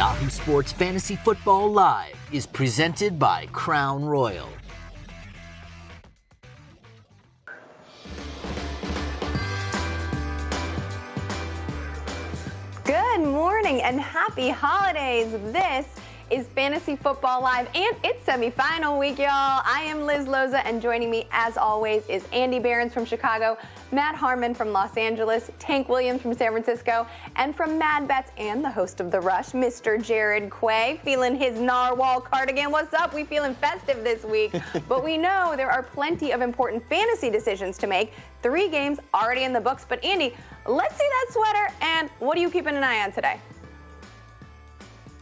Yahoo Sports Fantasy Football Live is presented by Crown Royal. Good morning and happy holidays. This is Fantasy Football Live, and it's semifinal week, y'all. I am Liz Loza, and joining me, as always, is Andy Behrens from Chicago, Matt Harmon from Los Angeles, Tank Williams from San Francisco, and from Mad Bets and the host of The Rush, Mr. Jared Quay, feeling his narwhal cardigan. What's up? We feeling festive this week, but we know there are plenty of important fantasy decisions to make. 3 games already in the books, but Andy, let's see that sweater, and what are you keeping an eye on today?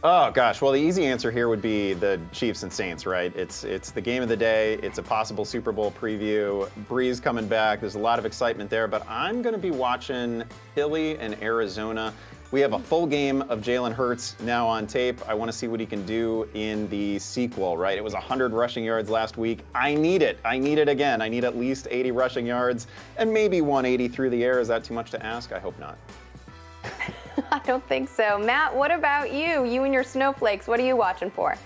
Oh, gosh. Well, the easy answer here would be the Chiefs and Saints, right? It's the game of the day. It's a possible Super Bowl preview. Brees coming back. There's a lot of excitement there, but I'm going to be watching Philly and Arizona. We have a full game of Jalen Hurts now on tape. I want to see what he can do in the sequel, right? It was 100 rushing yards last week. I need it. I need it again. I need at least 80 rushing yards and maybe 180 through the air. Is that too much to ask? I hope not. I don't think so. Matt, what about you? You and your snowflakes, what are you watching for?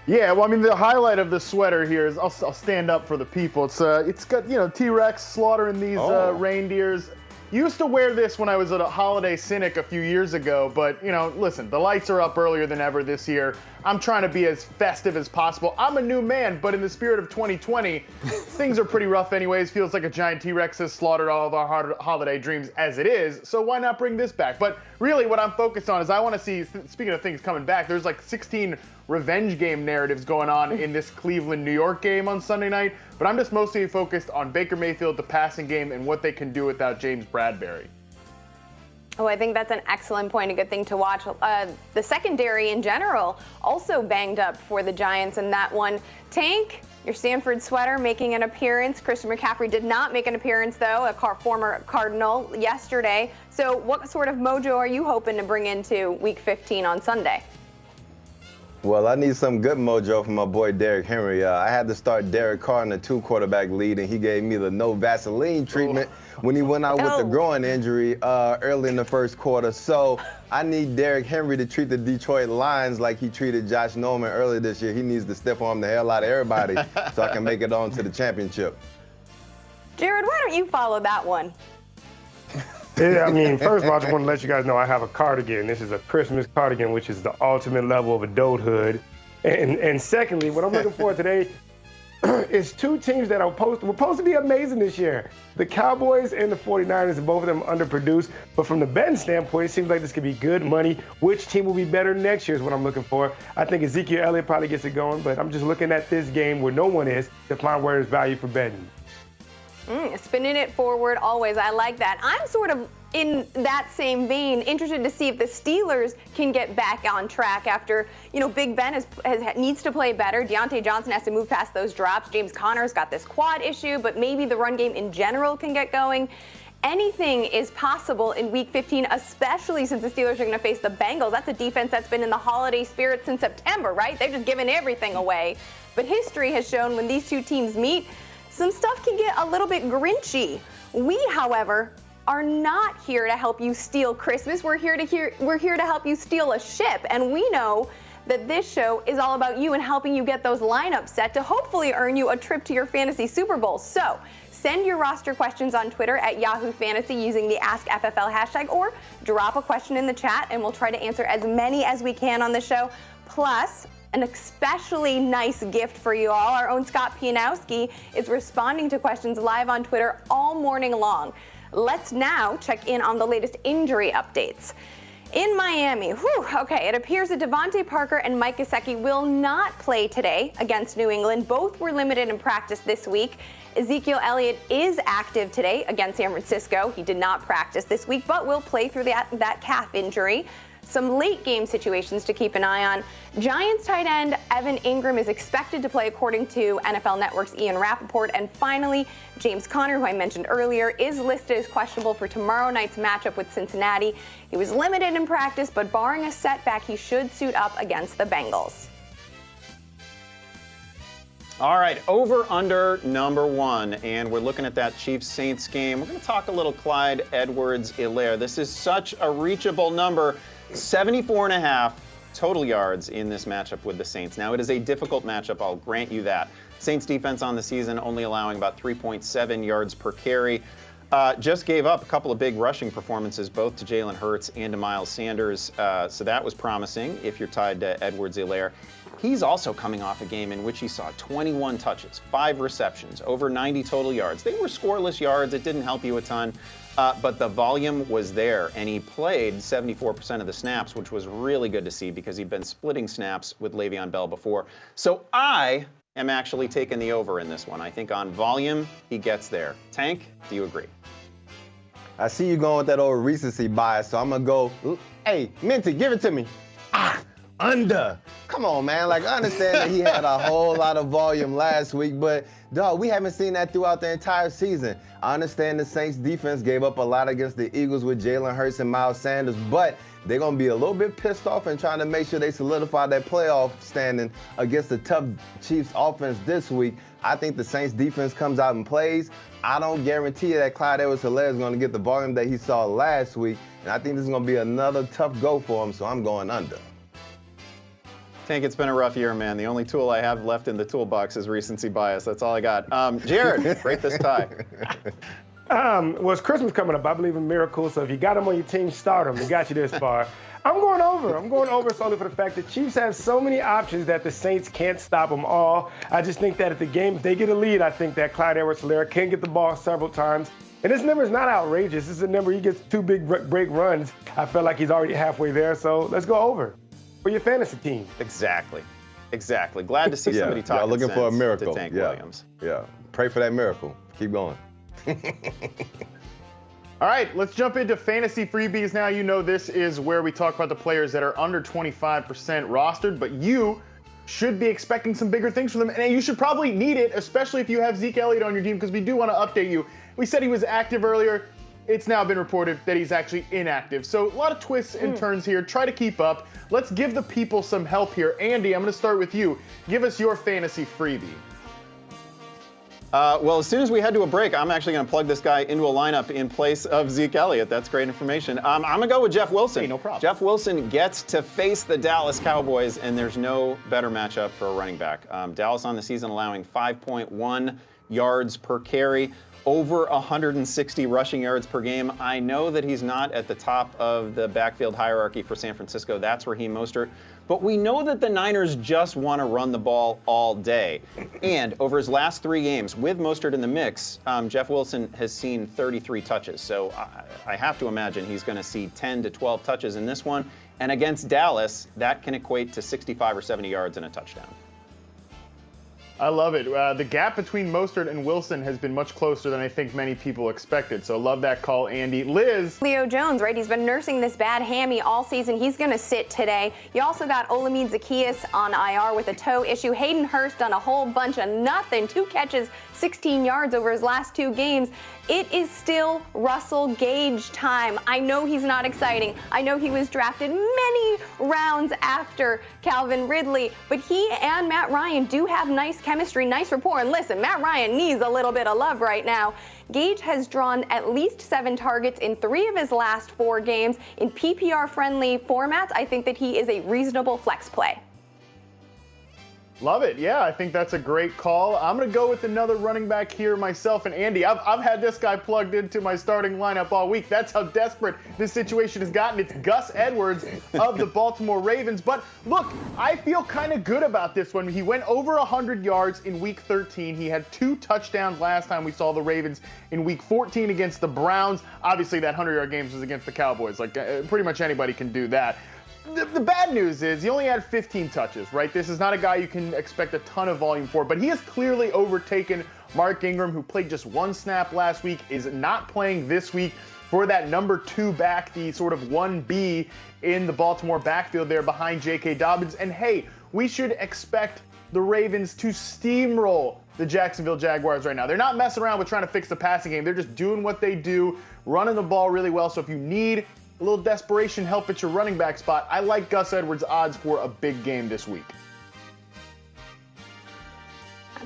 Yeah, well, I mean, the highlight of the sweater here is I'll stand up for the people. It's got, T-Rex slaughtering these reindeers. Used to wear this when I was at a Holiday Cynic a few years ago, but, listen, the lights are up earlier than ever this year. I'm trying to be as festive as possible. I'm a new man, but in the spirit of 2020, things are pretty rough anyways. Feels like a giant T-Rex has slaughtered all of our holiday dreams as it is, so why not bring this back? But really what I'm focused on is I want to see, speaking of things coming back, there's like 16 revenge game narratives going on in this Cleveland-New York game on Sunday night, but I'm just mostly focused on Baker Mayfield, the passing game, and what they can do without James Bradberry. Oh, I think that's an excellent point, a good thing to watch. The secondary in general also banged up for the Giants in that one. Tank, your Stanford sweater making an appearance. Christian McCaffrey did not make an appearance, though, a former Cardinal, yesterday. So what sort of mojo are you hoping to bring into Week 15 on Sunday? Well, I need some good mojo from my boy Derrick Henry. I had to start Derek Carr in a 2-quarterback lead, and he gave me the no Vaseline treatment when he went out with the groin injury early in the first quarter. So I need Derrick Henry to treat the Detroit Lions like he treated Josh Norman earlier this year. He needs to stiff arm the hell out of everybody so I can make it on to the championship. Jared, why don't you follow that one? Yeah, I mean, first of all, I just want to let you guys know I have a cardigan. This is a Christmas cardigan, which is the ultimate level of adulthood. And secondly, what I'm looking for today is 2 teams that were supposed to be amazing this year. The Cowboys and the 49ers, both of them underproduced. But from the betting standpoint, it seems like this could be good money. Which team will be better next year is what I'm looking for. I think Ezekiel Elliott probably gets it going, but I'm just looking at this game where no one is to find where there's value for betting. Spinning it forward always. I like that. I'm sort of in that same vein, interested to see if the Steelers can get back on track after, Big Ben needs to play better. Deontay Johnson has to move past those drops. James Conner's got this quad issue, but maybe the run game in general can get going. Anything is possible in Week 15, especially since the Steelers are going to face the Bengals. That's a defense that's been in the holiday spirit since September, right? They've just given everything away. But history has shown when these 2 teams meet, some stuff can get a little bit grinchy. We, however, are not here to help you steal Christmas. We're here to help you steal a ship. And we know that this show is all about you and helping you get those lineups set to hopefully earn you a trip to your fantasy Super Bowl. So send your roster questions on Twitter at Yahoo Fantasy using the Ask FFL hashtag, or drop a question in the chat and we'll try to answer as many as we can on the show. Plus, an especially nice gift for you all. Our own Scott Pianowski is responding to questions live on Twitter all morning long. Let's now check in on the latest injury updates. In Miami, it appears that Devontae Parker and Mike Gesicki will not play today against New England. Both were limited in practice this week. Ezekiel Elliott is active today against San Francisco. He did not practice this week, but will play through that calf injury. Some late game situations to keep an eye on. Giants tight end Evan Ingram is expected to play according to NFL Network's Ian Rappaport. And finally, James Conner, who I mentioned earlier, is listed as questionable for tomorrow night's matchup with Cincinnati. He was limited in practice, but barring a setback, he should suit up against the Bengals. All right, over-under number 1, and we're looking at that Chiefs-Saints game. We're going to talk a little Clyde Edwards-Helaire. This is such a reachable number. 74.5 total yards in this matchup with the Saints. Now, it is a difficult matchup, I'll grant you that. Saints defense on the season only allowing about 3.7 yards per carry. Just gave up a couple of big rushing performances, both to Jalen Hurts and to Miles Sanders. So that was promising if you're tied to Edwards-Helaire. He's also coming off a game in which he saw 21 touches, 5 receptions, over 90 total yards. They were scoreless yards. It didn't help you a ton. But the volume was there, and he played 74% of the snaps, which was really good to see because he'd been splitting snaps with Le'Veon Bell before. So I am actually taking the over in this one. I think on volume, he gets there. Tank, do you agree? I see you going with that old recency bias, so I'm going to go, hey, Minty, give it to me. Under. Come on, man. Like, I understand that he had a whole lot of volume last week, but, dog, we haven't seen that throughout the entire season. I understand the Saints defense gave up a lot against the Eagles with Jalen Hurts and Miles Sanders, but they're going to be a little bit pissed off and trying to make sure they solidify their playoff standing against the tough Chiefs offense this week. I think the Saints defense comes out and plays. I don't guarantee that Clyde Edwards-Helaire is going to get the volume that he saw last week, and I think this is going to be another tough go for him, so I'm going under. Tank, it's been a rough year, man. The only tool I have left in the toolbox is recency bias. That's all I got. Jared, break this tie. Well, it's Christmas coming up. I believe in miracles, so if you got them on your team, start them. They got you this far. I'm going over. I'm going over solely for the fact that Chiefs have so many options that the Saints can't stop them all. I just think that if the game, if they get a lead, I think that Clyde Edwards-Helaire can get the ball several times. And this number is not outrageous. This is a number he gets 2 big break runs. I feel like he's already halfway there, so let's go over for your fantasy team. Exactly. Glad to see somebody talking y'all looking for a miracle. To Tank Williams. Yeah, pray for that miracle. Keep going. All right, let's jump into fantasy freebies now. You know this is where we talk about the players that are under 25% rostered, but you should be expecting some bigger things from them, and you should probably need it, especially if you have Zeke Elliott on your team, because we do want to update you. We said he was active earlier. It's now been reported that he's actually inactive. So a lot of twists and turns here. Try to keep up. Let's give the people some help here. Andy, I'm going to start with you. Give us your fantasy freebie. Well, as soon as we head to a break, I'm actually going to plug this guy into a lineup in place of Zeke Elliott. That's great information. I'm going to go with Jeff Wilson. Hey, no problem. Jeff Wilson gets to face the Dallas Cowboys, and there's no better matchup for a running back. Dallas on the season allowing 5.1 yards per carry, over 160 rushing yards per game. I know that he's not at the top of the backfield hierarchy for San Francisco. That's Raheem Mostert. But we know that the Niners just want to run the ball all day. And over his last 3 games, with Mostert in the mix, Jeff Wilson has seen 33 touches. So I have to imagine he's going to see 10 to 12 touches in this one. And against Dallas, that can equate to 65 or 70 yards and a touchdown. I love it. The gap between Mostert and Wilson has been much closer than I think many people expected. So love that call, Andy. Liz. Leo Jones, right? He's been nursing this bad hammy all season. He's going to sit today. You also got Olamide Zaccheaus on IR with a toe issue. Hayden Hurst done a whole bunch of nothing. 2 catches, 16 yards over his last 2 games. It is still Russell Gage time. I know he's not exciting. I know he was drafted many rounds after Calvin Ridley, but he and Matt Ryan do have nice chemistry, nice rapport. And listen, Matt Ryan needs a little bit of love right now. Gage has drawn at least 7 targets in 3 of his last 4 games. In PPR-friendly formats, I think that he is a reasonable flex play. Love it. Yeah, I think that's a great call. I'm going to go with another running back here myself. And Andy, I've had this guy plugged into my starting lineup all week. That's how desperate this situation has gotten. It's Gus Edwards of the Baltimore Ravens. But look, I feel kind of good about this one. He went over 100 yards in Week 13. He had 2 touchdowns last time we saw the Ravens in Week 14 against the Browns. Obviously, that 100-yard game was against the Cowboys. Like, pretty much anybody can do that. The bad news is he only had 15 touches, right? This is not a guy you can expect a ton of volume for, but he has clearly overtaken Mark Ingram, who played just 1 snap last week, is not playing this week for that number 2 back, the sort of 1B in the Baltimore backfield there behind J.K. Dobbins. And hey, we should expect the Ravens to steamroll the Jacksonville Jaguars right now. They're not messing around with trying to fix the passing game. They're just doing what they do, running the ball really well. So if you need a little desperation help at your running back spot, I like Gus Edwards' odds for a big game this week.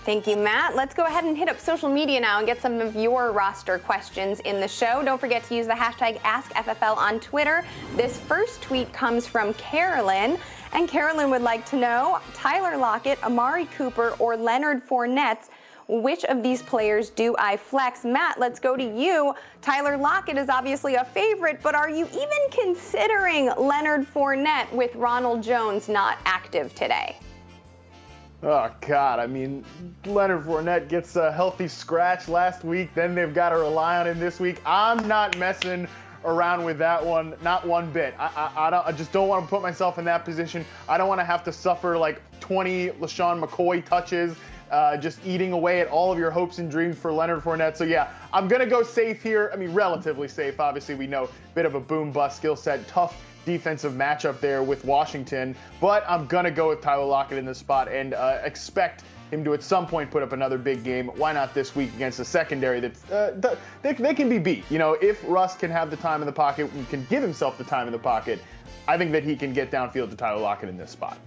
Thank you, Matt. Let's go ahead and hit up social media now and get some of your roster questions in the show. Don't forget to use the hashtag AskFFL on Twitter. This first tweet comes from Carolyn, and Carolyn would like to know, Tyler Lockett, Amari Cooper, or Leonard Fournette, which of these players do I flex? Matt, let's go to you. Tyler Lockett is obviously a favorite, but are you even considering Leonard Fournette with Ronald Jones not active today? Oh, God. I mean, Leonard Fournette gets a healthy scratch last week. Then they've got to rely on him this week. I'm not messing around with that one, not one bit. I just don't want to put myself in that position. I don't want to have to suffer like 20 LaShawn McCoy touches, just eating away at all of your hopes and dreams for Leonard Fournette. So, yeah, I'm going to go safe here. I mean, relatively safe. Obviously, we know bit of a boom-bust skill set, tough defensive matchup there with Washington, but I'm going to go with Tyler Lockett in this spot and expect him to at some point put up another big game. Why not this week against a secondary that they can be beat? You know, if Russ can have the time in the pocket and can give himself the time in the pocket, I think that he can get downfield to Tyler Lockett in this spot.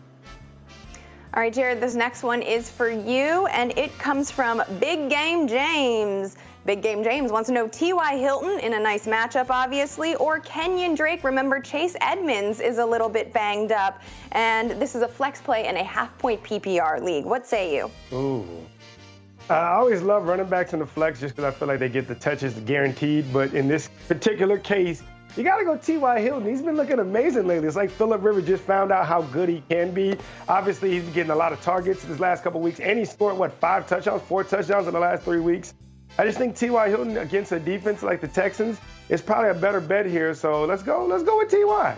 All right, Jared, this next one is for you, and it comes from Big Game James. Big Game James wants to know T.Y. Hilton in a nice matchup, obviously, or Kenyon Drake. Remember, Chase Edmonds is a little bit banged up, and this is a flex play in a half-point PPR league. What say you? Ooh. I always love running backs in the flex just because I feel like they get the touches guaranteed, but in this particular case, you got to go T.Y. Hilton. He's been looking amazing lately. It's like Phillip Rivers just found out how good he can be. Obviously, he's been getting a lot of targets this last couple weeks, and he scored, 4 touchdowns in the last 3 weeks. I just think T.Y. Hilton against a defense like the Texans is probably a better bet here. So let's go with T.Y.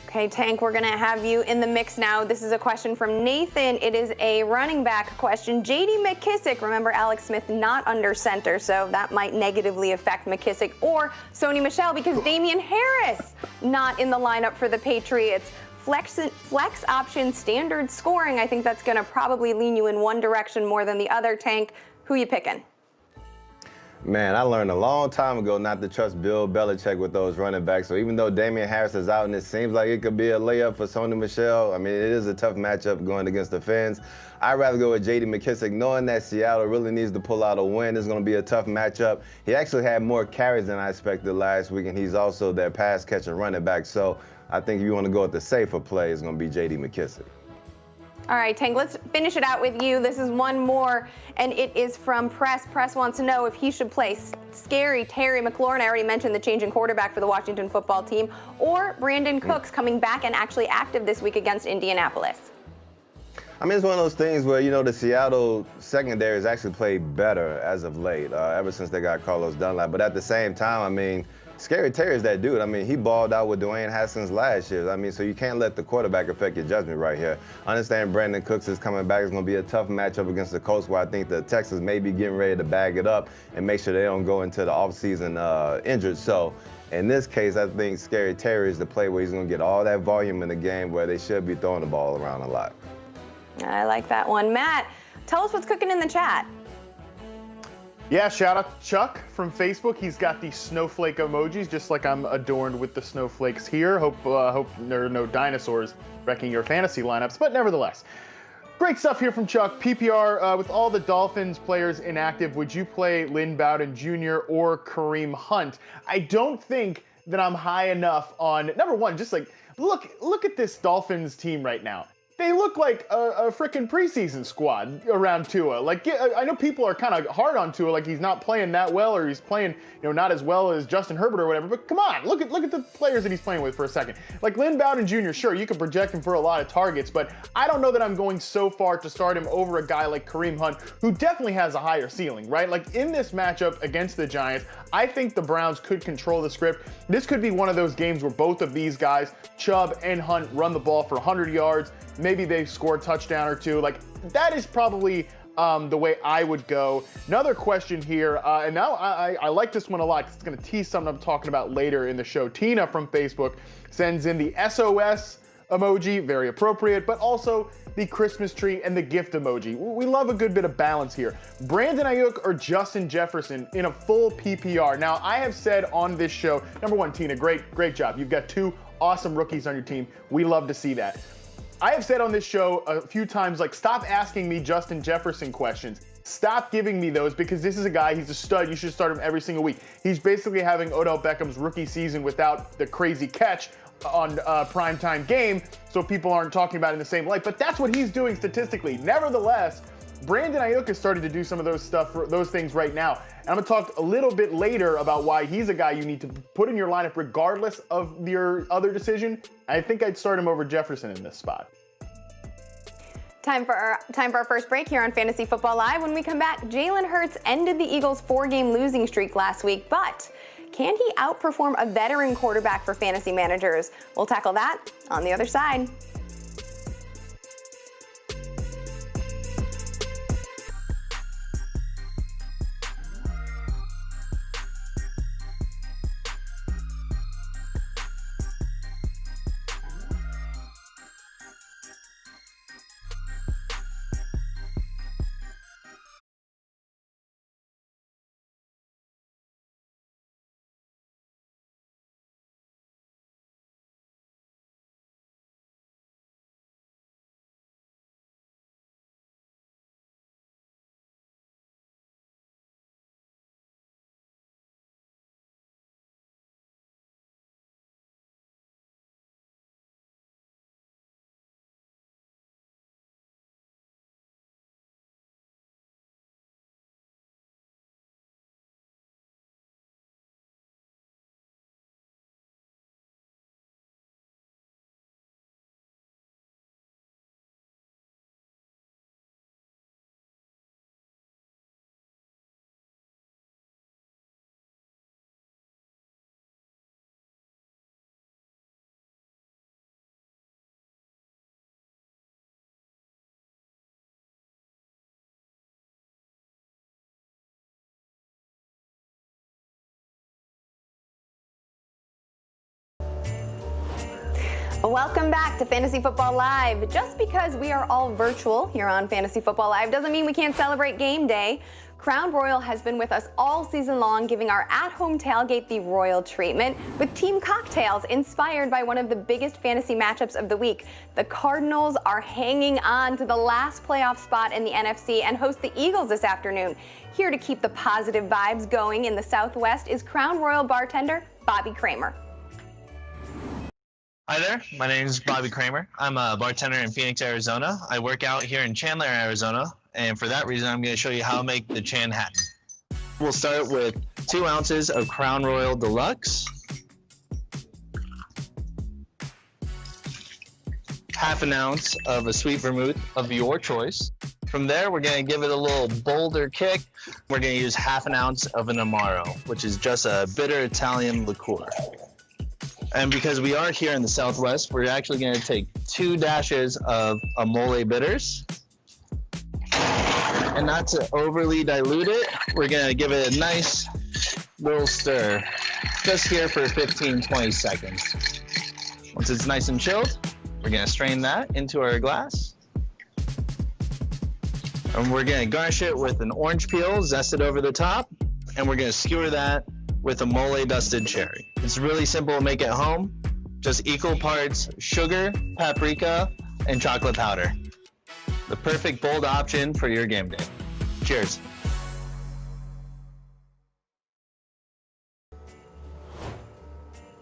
Okay, Tank, we're going to have you in the mix now. This is a question from Nathan. It is a running back question. J.D. McKissick, remember Alex Smith not under center, so that might negatively affect McKissick, or Sony Michel because Damian Harris not in the lineup for the Patriots. Flex option standard scoring, I think that's going to probably lean you in one direction more than the other. Tank, who you picking? Man, I learned a long time ago not to trust Bill Belichick with those running backs. So even though Damian Harris is out and it seems like it could be a layup for Sony Michel, I mean, it is a tough matchup going against the Fins. I'd rather go with J.D. McKissick, knowing that Seattle really needs to pull out a win. It's going to be a tough matchup. He actually had more carries than I expected last week, and he's also their pass-catching running back. So I think if you want to go with the safer play, it's going to be J.D. McKissick. All right, Tank, let's finish it out with you. This is one more, and it is from Press. Press wants to know if he should play Scary Terry McLaurin. I already mentioned the change in quarterback for the Washington football team, or Brandon Cooks coming back and actually active this week against Indianapolis. I mean, it's one of those things where, you know, the Seattle secondary has actually played better as of late, ever since they got Carlos Dunlap. But at the same time, I mean, Scary Terry is that dude. I mean, he balled out with Dwayne Haskins last year. I mean, so you can't let the quarterback affect your judgment right here. I understand Brandon Cooks is coming back. It's going to be a tough matchup against the Colts, where I think the Texans may be getting ready to bag it up and make sure they don't go into the offseason injured. So in this case, I think Scary Terry is the play where he's going to get all that volume in the game where they should be throwing the ball around a lot. I like that one. Matt, tell us what's cooking in the chat. Yeah, shout out to Chuck from Facebook. He's got the snowflake emojis, just like I'm adorned with the snowflakes here. Hope there are no dinosaurs wrecking your fantasy lineups, but nevertheless. Great stuff here from Chuck. PPR, with all the Dolphins players inactive, would you play Lynn Bowden Jr. or Kareem Hunt? I don't think that I'm high enough on, number one, just like, look at this Dolphins team right now. They look like a freaking preseason squad around Tua. Like, I know people are kind of hard on Tua, like he's not playing that well, or he's playing, not as well as Justin Herbert or whatever. But come on, look at the players that he's playing with for a second. Like Lynn Bowden Jr., sure, you can project him for a lot of targets, but I don't know that I'm going so far to start him over a guy like Kareem Hunt, who definitely has a higher ceiling, right? Like in this matchup against the Giants, I think the Browns could control the script. This could be one of those games where both of these guys, Chubb and Hunt, run the ball for 100 yards. Maybe they score a touchdown or two. Like, that is probably the way I would go. Another question here, and now I like this one a lot because it's going to tease something I'm talking about later in the show. Tina from Facebook sends in the SOS emoji, very appropriate, but also the Christmas tree and the gift emoji. We love a good bit of balance here. Brandon Ayuk or Justin Jefferson in a full PPR. Now, I have said on this show, number one, Tina, great job. You've got two awesome rookies on your team. We love to see that. I have said on this show a few times, like, stop asking me Justin Jefferson questions. Stop giving me those, because this is a guy, he's a stud. You should start him every single week. He's basically having Odell Beckham's rookie season without the crazy catch on primetime game, so people aren't talking about it in the same light. But that's what he's doing statistically. Nevertheless, Brandon Ayuk has started to do some of those things right now. And I'm going to talk a little bit later about why he's a guy you need to put in your lineup regardless of your other decision. I think I'd start him over Jefferson in this spot. Time for our first break here on Fantasy Football Live. When we come back, Jalen Hurts ended the Eagles' 4-game losing streak last week, but can he outperform a veteran quarterback for fantasy managers? We'll tackle that on the other side. Welcome back to Fantasy Football Live. Just because we are all virtual here on Fantasy Football Live doesn't mean we can't celebrate game day. Crown Royal has been with us all season long, giving our at-home tailgate the royal treatment with team cocktails inspired by one of the biggest fantasy matchups of the week. The Cardinals are hanging on to the last playoff spot in the NFC and host the Eagles this afternoon. Here to keep the positive vibes going in the Southwest is Crown Royal bartender Bobby Kramer. Hi there, my name is Bobby Kramer. I'm a bartender in Phoenix, Arizona. I work out here in Chandler, Arizona, and for that reason, I'm going to show you how to make the Chan-Hatton. We'll start with 2 ounces of Crown Royal Deluxe, half an ounce of a sweet vermouth of your choice. From there, we're going to give it a little bolder kick. We're going to use half an ounce of an Amaro, which is just a bitter Italian liqueur. And because we are here in the Southwest, we're actually going to take 2 dashes of Amole bitters. And not to overly dilute it, we're going to give it a nice little stir, just here for 15-20 seconds. Once it's nice and chilled, we're going to strain that into our glass. And we're going to garnish it with an orange peel zested over the top. And we're going to skewer that with a mole dusted cherry. It's really simple to make at home. Just equal parts sugar, paprika, and chocolate powder. The perfect bold option for your game day. Cheers.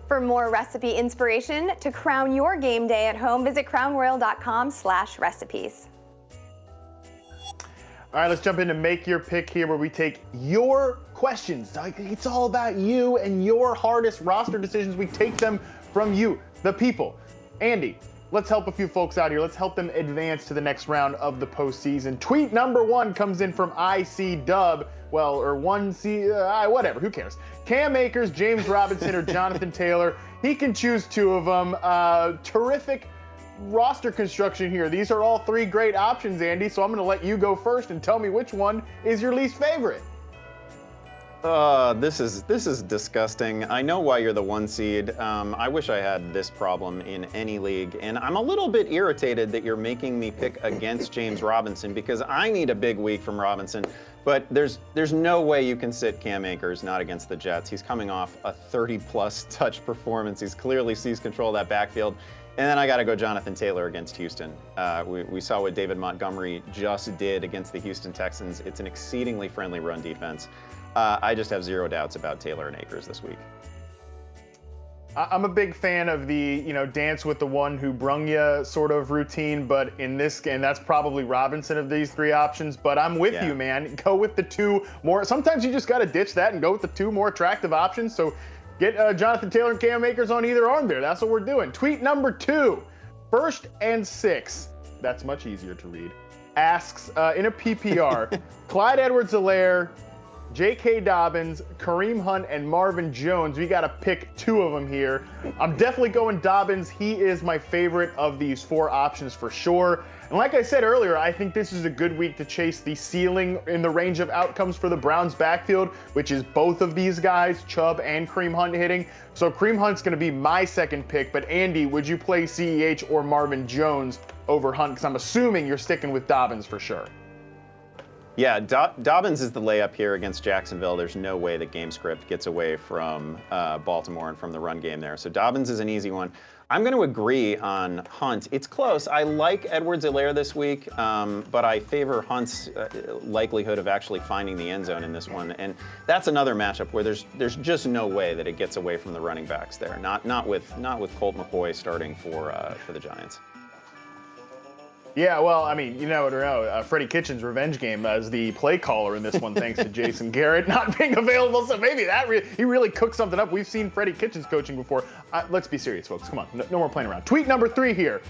For more recipe inspiration to crown your game day at home, visit crownroyal.com/recipes. All right, let's jump into Make Your Pick here, where we take your questions. It's all about you and your hardest roster decisions. We take them from you, the people. Andy, let's help a few folks out here. Let's help them advance to the next round of the postseason. Tweet number 1 comes in from IC Dub. Well, or 1C, whatever, who cares? Cam Akers, James Robinson, or Jonathan Taylor. He can choose 2 of them. Terrific roster construction here. These are all 3 great options, Andy, so I'm going to let you go first and tell me which one is your least favorite. This is disgusting. I know why you're the 1 seed. I wish I had this problem in any league, and I'm a little bit irritated that you're making me pick against James Robinson, because I need a big week from Robinson. But there's no way you can sit Cam Akers not against the Jets. He's coming off a 30-plus touch performance. He's clearly seized control of that backfield. And then I got to go Jonathan Taylor against Houston. We saw what David Montgomery just did against the Houston Texans. It's an exceedingly friendly run defense. I just have zero doubts about Taylor and Akers this week. I'm a big fan of the, dance with the one who brung you sort of routine, but in this game, that's probably Robinson of these three options. But I'm with you, man. Go with the two more. Sometimes you just got to ditch that and go with the two more attractive options. So get Jonathan Taylor and Cam Akers on either arm there. That's what we're doing. Tweet number 2, 1st and 6. That's much easier to read. Asks in a PPR, Clyde Edwards-Helaire, J.K. Dobbins, Kareem Hunt, and Marvin Jones. We got to pick 2 of them here. I'm definitely going Dobbins. He is my favorite of these 4 options for sure. And like I said earlier, I think this is a good week to chase the ceiling in the range of outcomes for the Browns backfield, which is both of these guys, Chubb and Kareem Hunt, hitting. So Kareem Hunt's going to be my second pick. But Andy, would you play CEH or Marvin Jones over Hunt? Because I'm assuming you're sticking with Dobbins for sure. Yeah, Dobbins is the layup here against Jacksonville. There's no way that game script gets away from Baltimore and from the run game there. So Dobbins is an easy one. I'm going to agree on Hunt. It's close. I like Edwards-Helaire this week, but I favor Hunt's likelihood of actually finding the end zone in this one. And that's another matchup where there's just no way that it gets away from the running backs there. Not with Colt McCoy starting for the Giants. Yeah, well, I mean, Freddie Kitchens' revenge game as the play caller in this one, thanks to Jason Garrett not being available. So maybe he really cooked something up. We've seen Freddie Kitchens coaching before. Let's be serious, folks. Come on, no more playing around. Tweet number 3 here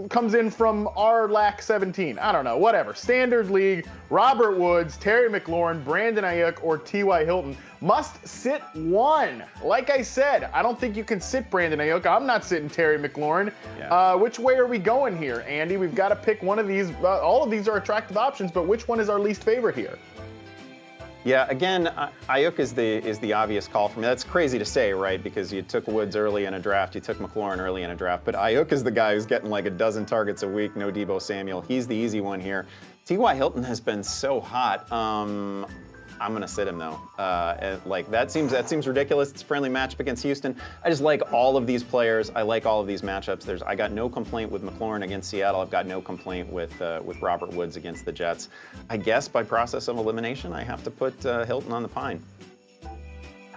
comes in from RLAC17. I don't know, whatever. Standard League, Robert Woods, Terry McLaurin, Brandon Ayuk, or T.Y. Hilton. Must sit one. Like I said, I don't think you can sit Brandon Ayuk. I'm not sitting Terry McLaurin. Yeah. Which way are we going here, Andy? We've got to pick one of these. All of these are attractive options, but which one is our least favorite here? Yeah, again, Ayuk is the obvious call for me. That's crazy to say, right? Because you took Woods early in a draft, you took McLaurin early in a draft, but Ayuk is the guy who's getting like a dozen targets a week. No Deebo Samuel. He's the easy one here. T.Y. Hilton has been so hot. I'm gonna sit him though. That seems ridiculous. It's a friendly matchup against Houston. I just like all of these players. I like all of these matchups. I got no complaint with McLaurin against Seattle. I've got no complaint with Robert Woods against the Jets. I guess by process of elimination, I have to put Hilton on the pine.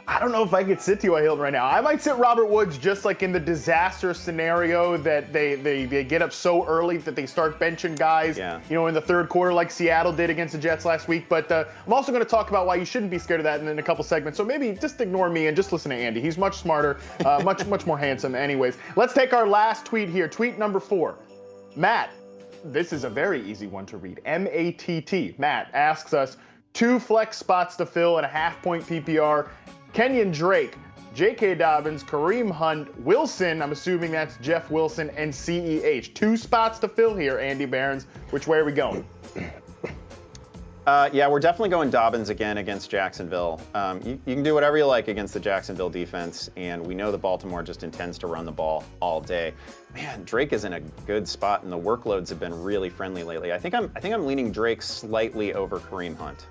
I don't know if I could sit T.Y. Hilton right now. I might sit Robert Woods just like in the disaster scenario that they get up so early that they start benching guys, in the third quarter like Seattle did against the Jets last week. But I'm also going to talk about why you shouldn't be scared of that in a couple segments. So maybe just ignore me and just listen to Andy. He's much smarter, much more handsome anyways. Let's take our last tweet here. Tweet number 4. Matt, this is a very easy one to read. M-A-T-T. Matt asks us 2 flex spots to fill in a half-point PPR. Kenyon Drake, J.K. Dobbins, Kareem Hunt, Wilson, I'm assuming that's Jeff Wilson, and CEH. 2 spots to fill here, Andy Behrens. Which way are we going? Yeah, we're definitely going Dobbins again against Jacksonville. You can do whatever you like against the Jacksonville defense, and we know that Baltimore just intends to run the ball all day. Man, Drake is in a good spot, and the workloads have been really friendly lately. I think I'm leaning Drake slightly over Kareem Hunt.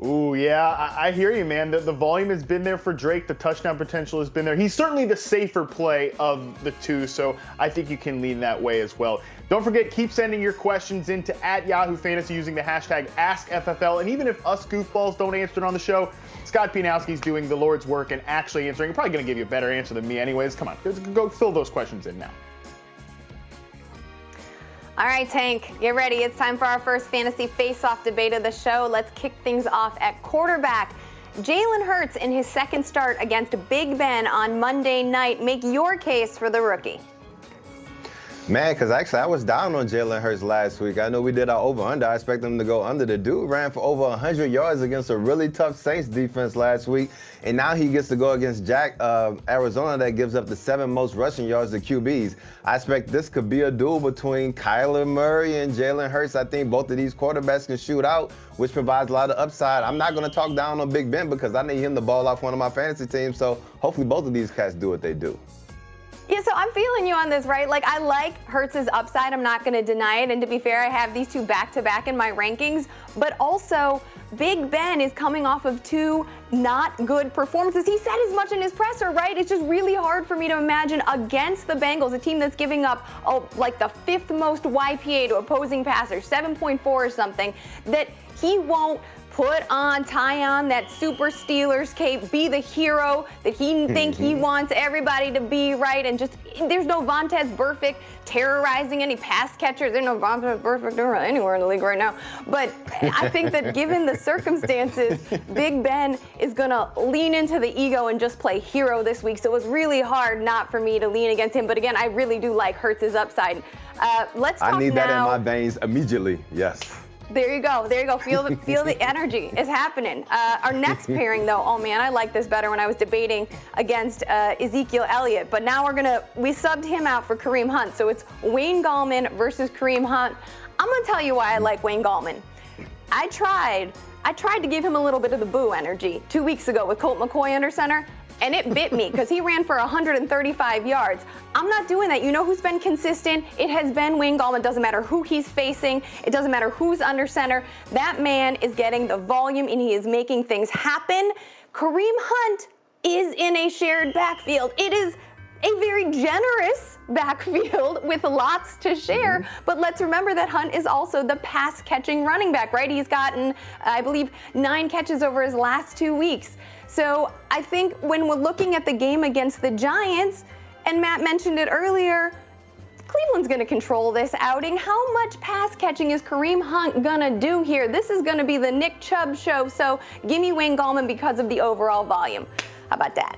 Ooh, yeah, I hear you, man. The volume has been there for Drake. The touchdown potential has been there. He's certainly the safer play of the 2, so I think you can lean that way as well. Don't forget, keep sending your questions into @Yahoo Fantasy using the hashtag AskFFL. And even if us goofballs don't answer it on the show, Scott Pianowski's doing the Lord's work and actually answering. I'm probably going to give you a better answer than me anyways. Come on, go fill those questions in now. All right, Tank, get ready. It's time for our first fantasy face-off debate of the show. Let's kick things off at quarterback. Jalen Hurts in his second start against Big Ben on Monday night. Make your case for the rookie. Man, because actually I was down on Jalen Hurts last week. I know we did our over-under. I expect him to go under. The dude ran for over 100 yards against a really tough Saints defense last week. And now he gets to go against Arizona that gives up the 7th most rushing yards to QBs. I expect this could be a duel between Kyler Murray and Jalen Hurts. I think both of these quarterbacks can shoot out, which provides a lot of upside. I'm not going to talk down on Big Ben because I need him to ball off one of my fantasy teams. So hopefully both of these cats do what they do. Yeah, so I'm feeling you on this, right? Like, I like Hurts's upside. I'm not going to deny it. And to be fair, I have these two back-to-back in my rankings. But also, Big Ben is coming off of two not good performances. He said as much in his presser, right? It's just really hard for me to imagine against the Bengals, a team that's giving up like the 5th most YPA to opposing passers, 7.4 or something, that he won't tie on that super Steelers cape, be the hero that he thinks he wants everybody to be, right? And just, there's no Vontaze Burfict terrorizing any pass catchers. There's no Vontaze Burfict anywhere in the league right now. But I think that given the circumstances, Big Ben is going to lean into the ego and just play hero this week. So it was really hard not for me to lean against him. But again, I really do like Hurts's upside. Let's talk now. I need that in my veins immediately. Yes. There you go. There you go. Feel the energy. It's happening. Our next pairing, though, oh man, I like this better when I was debating against Ezekiel Elliott. But now we subbed him out for Kareem Hunt. So it's Wayne Gallman versus Kareem Hunt. I'm gonna tell you why I like Wayne Gallman. I tried to give him a little bit of the boo energy 2 weeks ago with Colt McCoy under center. And it bit me because he ran for 135 yards. I'm not doing that. You know who's been consistent? It has been Wayne Gallman. It doesn't matter who he's facing. It doesn't matter who's under center. That man is getting the volume and he is making things happen. Kareem Hunt is in a shared backfield. It is a very generous backfield with lots to share, but let's remember that Hunt is also the pass-catching running back, right? He's gotten, I believe, 9 catches over his last 2 weeks. So I think when we're looking at the game against the Giants, and Matt mentioned it earlier, Cleveland's going to control this outing. How much pass catching is Kareem Hunt going to do here? This is going to be the Nick Chubb show, so give me Wayne Gallman because of the overall volume. How about that?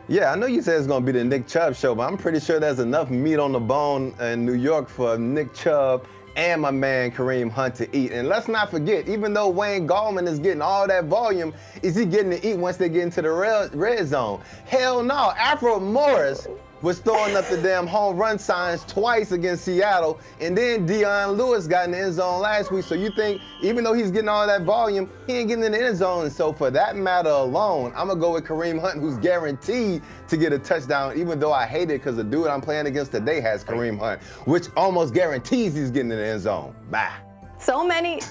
Yeah, I know you said it's going to be the Nick Chubb show, but I'm pretty sure there's enough meat on the bone in New York for Nick Chubb and my man Kareem Hunt to eat. And let's not forget, even though Wayne Gallman is getting all that volume, is he getting to eat once they get into the red zone? Hell no. Alfred Morris was throwing up the damn home run signs twice against Seattle, and then Deion Lewis got in the end zone last week. So you think, even though he's getting all that volume, he ain't getting in the end zone. And so for that matter alone, I'm going to go with Kareem Hunt, who's guaranteed to get a touchdown, even though I hate it because the dude I'm playing against today has Kareem Hunt, which almost guarantees he's getting in the end zone. Bye. So many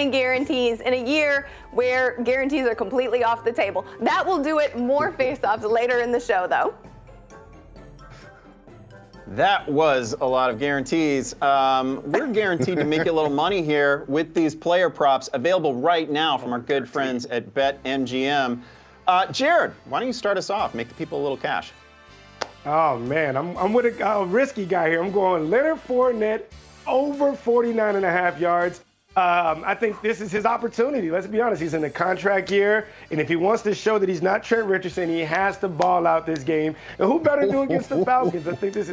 guarantees in a year where guarantees are completely off the table. That will do it. More face-offs later in the show, though. That was a lot of guarantees. We're guaranteed to make you a little money here with these player props available right now from our good friends at BetMGM. Jared, why don't you start us off? Make the people a little cash. Oh, man, I'm with a risky guy here. I'm going Leonard Fournette over 49.5 yards. I think this is his opportunity. Let's be honest. He's in a contract year, and if he wants to show that he's not Trent Richardson, he has to ball out this game. And who better do against the Falcons? I think this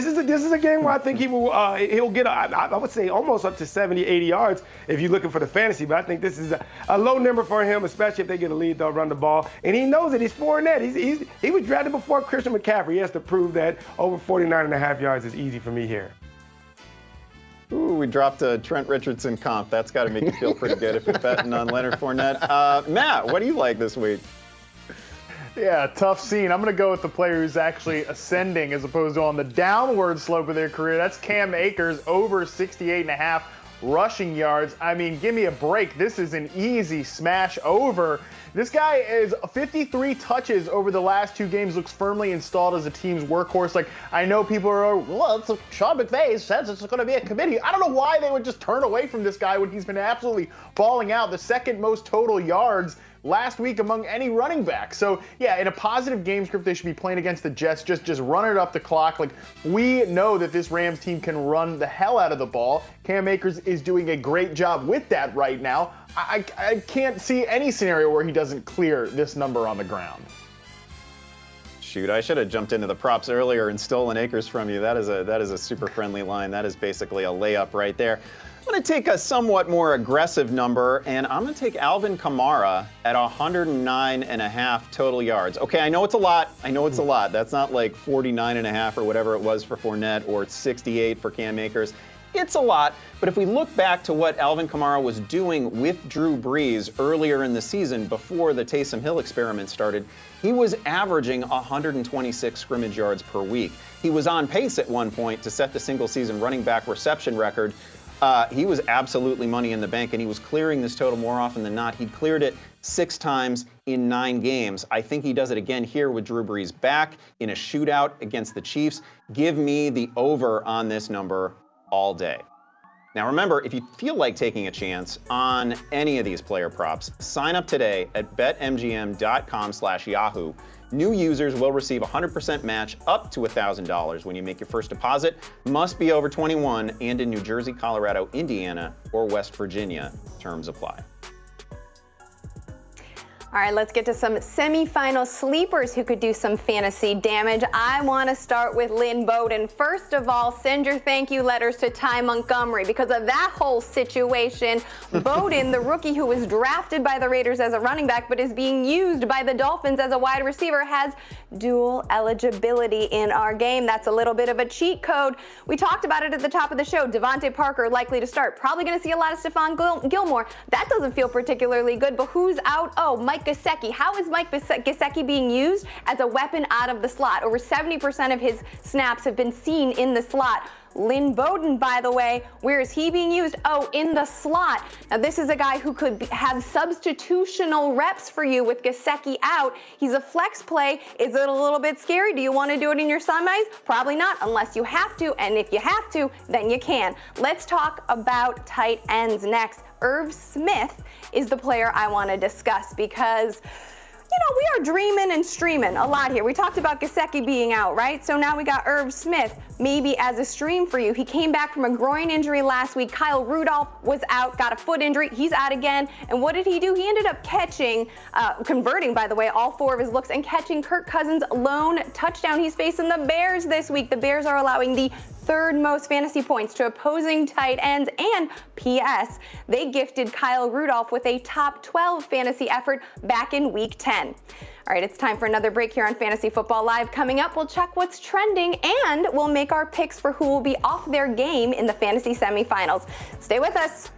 is a game where I think he'll get, I would say, almost up to 70, 80 yards if you're looking for the fantasy. But I think this is a low number for him, especially if they get a lead, they'll run the ball. And he knows it. He's Fournette. He was drafted before Christian McCaffrey. He has to prove that over 49.5 yards is easy for me here. Ooh, we dropped a Trent Richardson comp. That's got to make you feel pretty good if you're betting on Leonard Fournette. Matt, what do you like this week? Yeah, tough scene. I'm going to go with the player who's actually ascending as opposed to on the downward slope of their career. That's Cam Akers, over 68.5 rushing yards. I mean, give me a break. This is an easy smash over. This guy is 53 touches over the last 2 games, looks firmly installed as a team's workhorse. Like, I know people are, well, it's Sean McVay says it's going to be a committee. I don't know why they would just turn away from this guy when he's been absolutely balling out. The second most total yards last week among any running back. So, yeah, in a positive game script, they should be playing against the Jets. Just run it up the clock. Like, we know that this Rams team can run the hell out of the ball. Cam Akers is doing a great job with that right now. I can't see any scenario where he doesn't clear this number on the ground. Shoot, I should have jumped into the props earlier and stolen Akers from you. That is a super friendly line. That is basically a layup right there. I'm going to take a somewhat more aggressive number, and I'm going to take Alvin Kamara at 109.5 total yards. Okay, I know it's a lot. That's not like 49.5 or whatever it was for Fournette or 68 for Cam Akers. It's a lot, but if we look back to what Alvin Kamara was doing with Drew Brees earlier in the season before the Taysom Hill experiment started, he was averaging 126 scrimmage yards per week. He was on pace at one point to set the single-season running back reception record. He was absolutely money in the bank, and he was clearing this total more often than not. He'd cleared it 6 times in 9 games. I think he does it again here with Drew Brees back in a shootout against the Chiefs. Give me the over on this number all day. Now remember, if you feel like taking a chance on any of these player props, sign up today at betmgm.com/Yahoo. New users will receive a 100% match up to $1,000 when you make your first deposit. Must be over 21 and in New Jersey, Colorado, Indiana, or West Virginia. Terms apply. All right, let's get to some semifinal sleepers who could do some fantasy damage. I want to start with Lynn Bowden. First of all, send your thank you letters to Ty Montgomery because of that whole situation. Bowden, the rookie who was drafted by the Raiders as a running back but is being used by the Dolphins as a wide receiver, has dual eligibility in our game. That's a little bit of a cheat code. We talked about it at the top of the show. Devontae Parker likely to start. Probably going to see a lot of Stephon Gilmore. That doesn't feel particularly good, but who's out? Oh, Mike Gesicki. How is Mike Gesicki being used as a weapon out of the slot? Over 70% of his snaps have been seen in the slot. Lynn Bowden, by the way, where is he being used? Oh, in the slot. Now, this is a guy who could have substitutional reps for you with Gesicki out. He's a flex play. Is it a little bit scary? Do you want to do it in your semis? Probably not, unless you have to. And if you have to, then you can. Let's talk about tight ends next. Irv Smith is the player I want to discuss because, you know, we are dreaming and streaming a lot here. We talked about Gesicki being out, right? So now we got Irv Smith maybe as a stream for you. He came back from a groin injury last week. Kyle Rudolph was out, got a foot injury. He's out again. And what did he do? He ended up converting, by the way, all 4 of his looks and catching Kirk Cousins' lone touchdown. He's facing the Bears this week. The Bears are allowing the 3rd most fantasy points to opposing tight ends, and P.S. they gifted Kyle Rudolph with a top 12 fantasy effort back in week 10. All right, it's time for another break here on Fantasy Football Live. Coming up, we'll check what's trending and we'll make our picks for who will be off their game in the fantasy semifinals. Stay with us.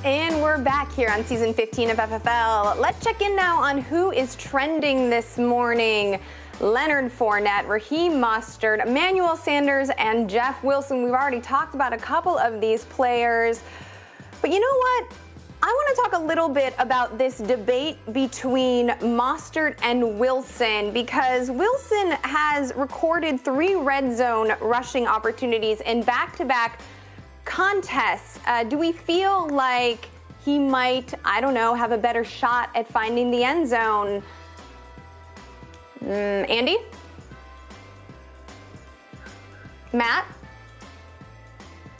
And we're back here on season 15 of FFL. Let's check in now on who is trending this morning. Leonard Fournette, Raheem Mostert, Emmanuel Sanders, and Jeff Wilson. We've already talked about a couple of these players. But you know what? I want to talk a little bit about this debate between Mostert and Wilson, because Wilson has recorded 3 red zone rushing opportunities in back-to-back contests. Do we feel like he might, I don't know, have a better shot at finding the end zone? Andy? Matt?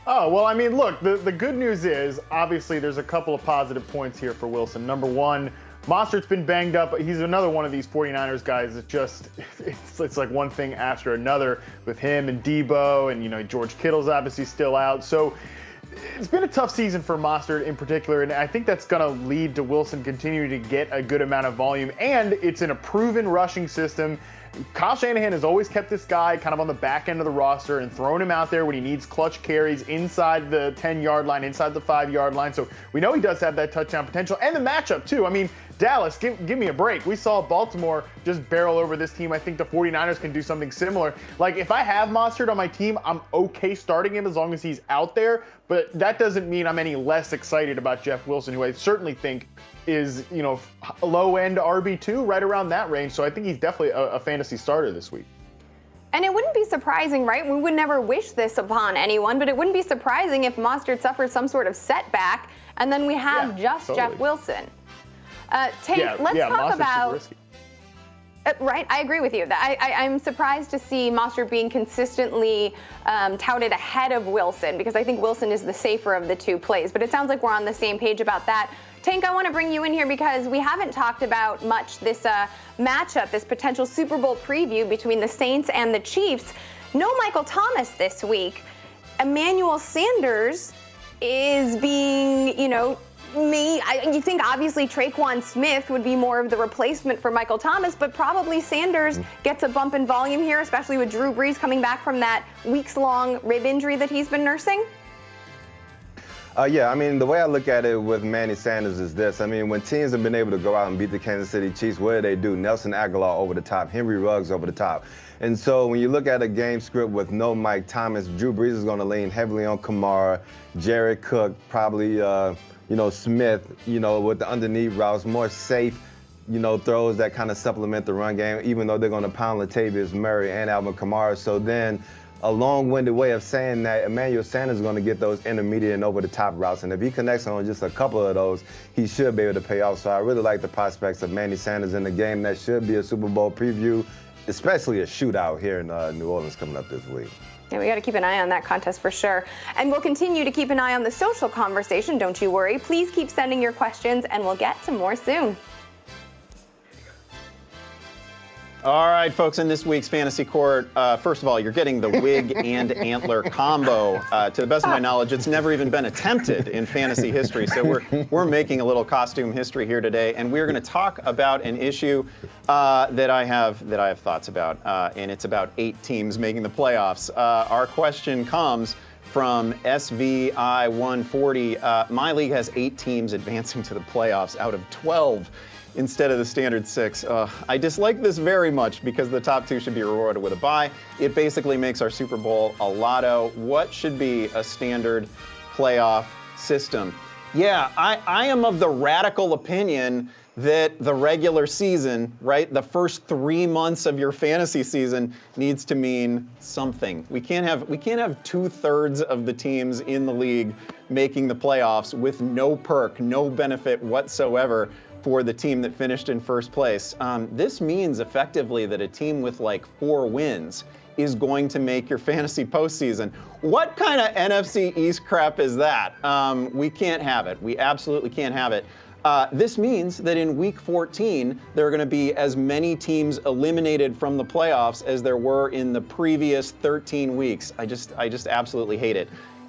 Oh, well, I mean, look, the good news is, obviously, there's a couple of positive points here for Wilson. Number one, Mostert's been banged up. He's another one of these 49ers guys. It's like one thing after another with him and Debo, and, George Kittle's obviously still out. So it's been a tough season for Mostert in particular, and I think that's going to lead to Wilson continuing to get a good amount of volume. And it's in a proven rushing system. Kyle Shanahan has always kept this guy kind of on the back end of the roster and thrown him out there when he needs clutch carries inside the 10-yard line, inside the 5-yard line. So we know he does have that touchdown potential. And the matchup, too. I mean, Dallas, give me a break. We saw Baltimore just barrel over this team. I think the 49ers can do something similar. Like, if I have Mostert on my team, I'm okay starting him as long as he's out there. But that doesn't mean I'm any less excited about Jeff Wilson, who I certainly think is, low-end RB2, right around that range. So I think he's definitely a fantasy starter this week. And it wouldn't be surprising, right? We would never wish this upon anyone, but it wouldn't be surprising if Mostert suffers some sort of setback, and then we have Jeff Wilson. Let's talk about. Right, I agree with you. I'm surprised to see Mostert being consistently touted ahead of Wilson, because I think Wilson is the safer of the two plays. But it sounds like we're on the same page about that. Tank, I want to bring you in here because we haven't talked about much this matchup, this potential Super Bowl preview between the Saints and the Chiefs. No Michael Thomas this week. Emmanuel Sanders is being, you think obviously Traquan Smith would be more of the replacement for Michael Thomas, but probably Sanders gets a bump in volume here, especially with Drew Brees coming back from that weeks-long rib injury that he's been nursing. I mean, the way I look at it with Manny Sanders is this. I mean, when teams have been able to go out and beat the Kansas City Chiefs, what do? Nelson Aguilar over the top, Henry Ruggs over the top. And so when you look at a game script with no Mike Thomas, Drew Brees is going to lean heavily on Kamara, Jared Cook, probably, Smith, with the underneath routes, more safe, throws that kind of supplement the run game, even though they're going to pound Latavius Murray and Alvin Kamara. So then a long-winded way of saying that Emmanuel Sanders is going to get those intermediate and over-the-top routes. And if he connects on just a couple of those, he should be able to pay off. So I really like the prospects of Manny Sanders in the game. That should be a Super Bowl preview, especially a shootout here in New Orleans coming up this week. Yeah, we got to keep an eye on that contest for sure. And we'll continue to keep an eye on the social conversation, don't you worry. Please keep sending your questions, and we'll get to more soon. All right, folks, in this week's Fantasy Court, first of all, you're getting the wig and antler combo. To the best of my knowledge, it's never even been attempted in fantasy history. So we're making a little costume history here today, and we're going to talk about an issue that I have thoughts about, and it's about 8 teams making the playoffs. Our question comes from SVI140. My league has 8 teams advancing to the playoffs out of 12. Instead of the standard 6. I dislike this very much because the top 2 should be rewarded with a bye. It basically makes our Super Bowl a lotto. What should be a standard playoff system? Yeah, I am of the radical opinion that the regular season, right, the first 3 months of your fantasy season needs to mean something. We can't have 2/3 of the teams in the league making the playoffs with no perk, no benefit whatsoever for the team that finished in first place. This means effectively that a team with like 4 wins is going to make your fantasy postseason. What kind of NFC East crap is that? We can't have it. We absolutely can't have it. This means that in week 14, there are going to be as many teams eliminated from the playoffs as there were in the previous 13 weeks. I just absolutely hate it.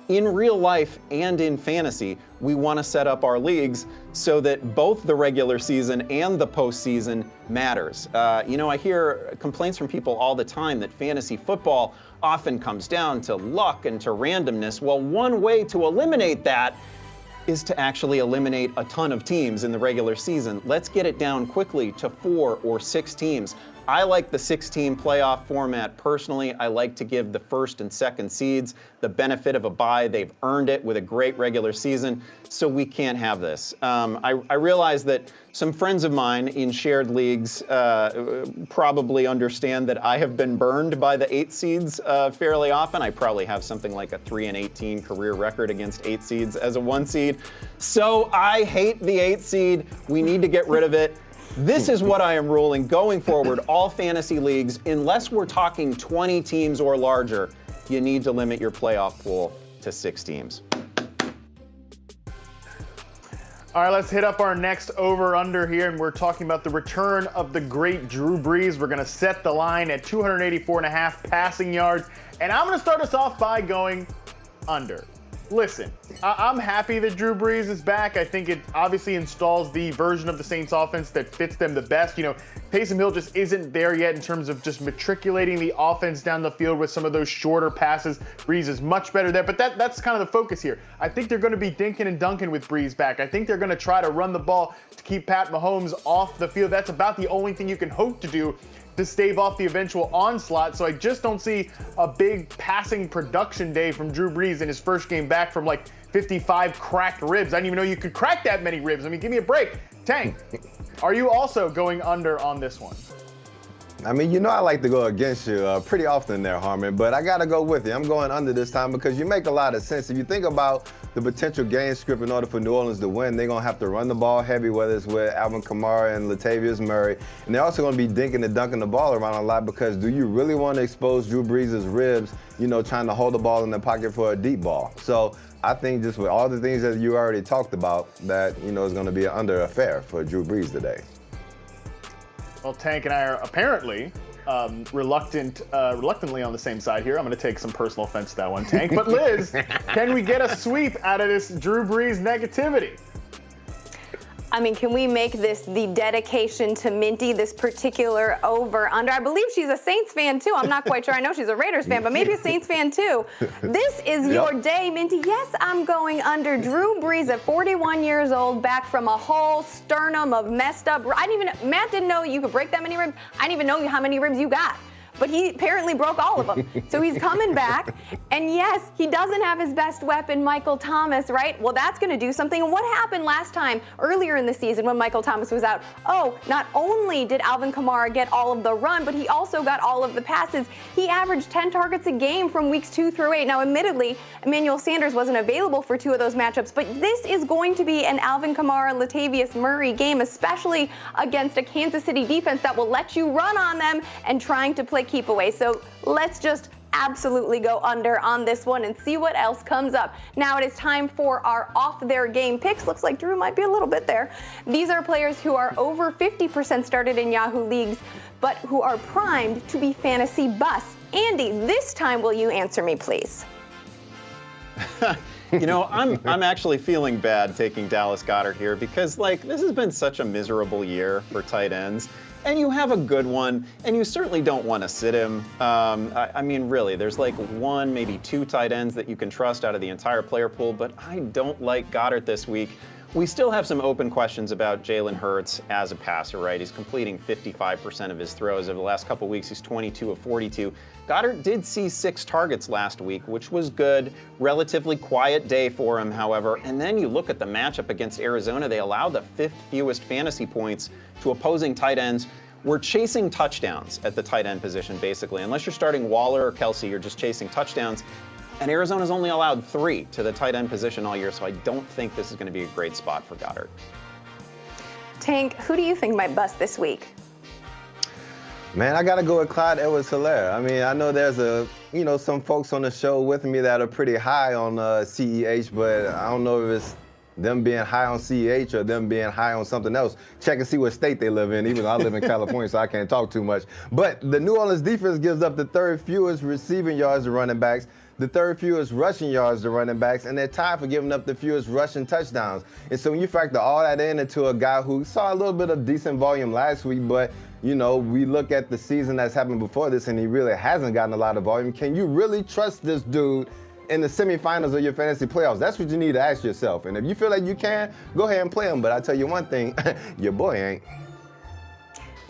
In real life and in fantasy, we want to set up our leagues so that both the regular season and the postseason matters. I hear complaints from people all the time that fantasy football often comes down to luck and to randomness. Well, one way to eliminate that is to actually eliminate a ton of teams in the regular season. Let's get it down quickly to 4 or 6 teams. I like the 6-team playoff format personally. I like to give the first and second seeds the benefit of a bye. They've earned it with a great regular season, so we can't have this. I realize that some friends of mine in shared leagues probably understand that I have been burned by the 8 seeds fairly often. I probably have something like a 3-18 career record against 8 seeds as a 1 seed. So I hate the 8 seed. We need to get rid of it. This is what I am ruling going forward. All fantasy leagues, unless we're talking 20 teams or larger, you need to limit your playoff pool to 6 teams. All right, let's hit up our next over-under here, and we're talking about the return of the great Drew Brees. We're going to set the line at 284.5 passing yards, and I'm going to start us off by going under. Listen, I'm happy that Drew Brees is back. I think it obviously installs the version of the Saints offense that fits them the best. You know, Taysom Hill just isn't there yet in terms of just matriculating the offense down the field with some of those shorter passes. Brees is much better there, but that's kind of the focus here. I think they're going to be dinking and dunking with Brees back. I think they're going to try to run the ball to keep Pat Mahomes off the field. That's about the only thing you can hope to do to stave off the eventual onslaught. So I just don't see a big passing production day from Drew Brees in his first game back from like 55 cracked ribs. I didn't even know you could crack that many ribs. I mean, give me a break. Tank, are you also going under on this one? I mean, you know I like to go against you pretty often there, Harmon, but I got to go with you. I'm going under this time because you make a lot of sense. If you think about the potential game script in order for New Orleans to win, they're going to have to run the ball heavy, whether it's with Alvin Kamara and Latavius Murray. And they're also going to be dinking and dunking the ball around a lot because do you really want to expose Drew Brees' ribs, you know, trying to hold the ball in the pocket for a deep ball? So I think just with all the things that you already talked about, that, you know, is going to be an under affair for Drew Brees today. Well, Tank and I are apparently reluctantly on the same side here. I'm going to take some personal offense to that one, Tank. But Liz, can we get a sweep out of this Drew Brees negativity? I mean, can we make this the dedication to Minty, this particular over-under? I believe she's a Saints fan, too. I'm not quite sure. I know she's a Raiders fan, but maybe a Saints fan, too. This is your day, Minty. Yes, I'm going under. Drew Brees at 41 years old, back from a whole sternum of messed up. Matt didn't know you could break that many ribs. I didn't even know how many ribs you got. But he apparently broke all of them. So he's coming back. And yes, he doesn't have his best weapon, Michael Thomas, right? Well, that's going to do something. And what happened last time, earlier in the season when Michael Thomas was out? Oh, not only did Alvin Kamara get all of the run, but he also got all of the passes. He averaged 10 targets a game from weeks 2 through 8. Now, admittedly, Emmanuel Sanders wasn't available for 2 of those matchups, but this is going to be an Alvin Kamara, Latavius Murray game, especially against a Kansas City defense that will let you run on them and trying to play keep away. So let's just absolutely go under on this one and see what else comes up. Now it is time for our off their game picks. Looks like Drew might be a little bit there. These are players who are over 50% started in Yahoo leagues, but who are primed to be fantasy busts. Andy, this time will you answer me, please? You know, I'm actually feeling bad taking Dallas Goedert here because, like, this has been such a miserable year for tight ends. And you have a good one, and you certainly don't want to sit him. I mean, really, there's like 1, maybe 2 tight ends that you can trust out of the entire player pool, but I don't like Goddard this week. We still have some open questions about Jalen Hurts as a passer, right? He's completing 55% of his throws. Over the last couple weeks, he's 22 of 42. Goddard did see 6 targets last week, which was good. Relatively quiet day for him, however. And then you look at the matchup against Arizona. They allow the 5th fewest fantasy points to opposing tight ends. We're chasing touchdowns at the tight end position, basically. Unless you're starting Waller or Kelsey, you're just chasing touchdowns. And Arizona's only allowed 3 to the tight end position all year, so I don't think this is going to be a great spot for Goddard. Tank, who do you think might bust this week? Man, I got to go with Clyde Edwards-Helaire. I mean, I know there's some folks on the show with me that are pretty high on CEH, but I don't know if it's them being high on CEH or them being high on something else. Check and see what state they live in, even though I live in California, so I can't talk too much. But the New Orleans defense gives up the 3rd fewest receiving yards to running backs, the 3rd fewest rushing yards to running backs, and they're tied for giving up the fewest rushing touchdowns. And so when you factor all that into a guy who saw a little bit of decent volume last week, but, you know, we look at the season that's happened before this, and he really hasn't gotten a lot of volume. Can you really trust this dude in the semifinals of your fantasy playoffs? That's what you need to ask yourself. And if you feel like you can, go ahead and play him. But I tell you one thing, your boy ain't.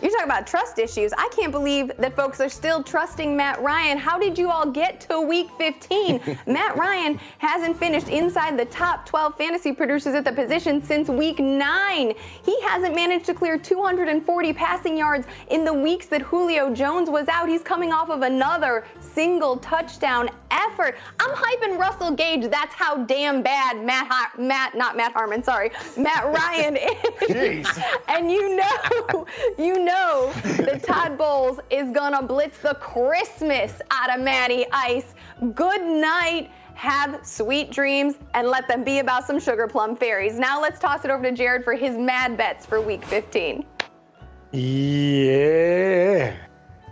You talk about trust issues. I can't believe that folks are still trusting Matt Ryan. How did you all get to week 15? Matt Ryan hasn't finished inside the top 12 fantasy producers at the position since week 9. He hasn't managed to clear 240 passing yards in the weeks that Julio Jones was out. He's coming off of another single touchdown effort. I'm hyping Russell Gage. That's how damn bad Matt Ryan is. And you know that Todd Bowles is gonna blitz the Christmas out of Matty Ice. Good night. Have sweet dreams and let them be about some sugar plum fairies. Now let's toss it over to Jared for his mad bets for week 15. Yeah.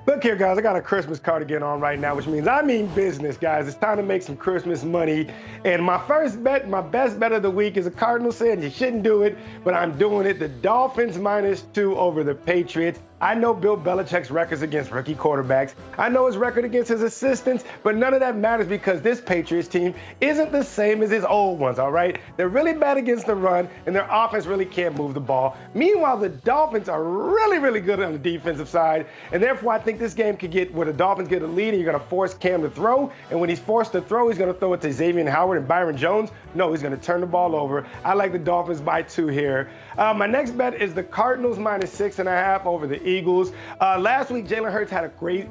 Look here, guys, I got a Christmas cardigan on right now, which means I mean business, guys. It's time to make some Christmas money. And my first bet, my best bet of the week is a Cardinal said you shouldn't do it, but I'm doing it. The Dolphins -2 over the Patriots. I know Bill Belichick's records against rookie quarterbacks. I know his record against his assistants, but none of that matters because this Patriots team isn't the same as his old ones, all right? They're really bad against the run, and their offense really can't move the ball. Meanwhile, the Dolphins are really, really good on the defensive side, and therefore I think this game could get where the Dolphins get a lead and you're going to force Cam to throw, and when he's forced to throw, he's going to throw it to Xavier Howard and Byron Jones. No, he's going to turn the ball over. I like the Dolphins by 2 here. My next bet is the Cardinals -6.5 over the Eagles. Last week, Jalen Hurts had a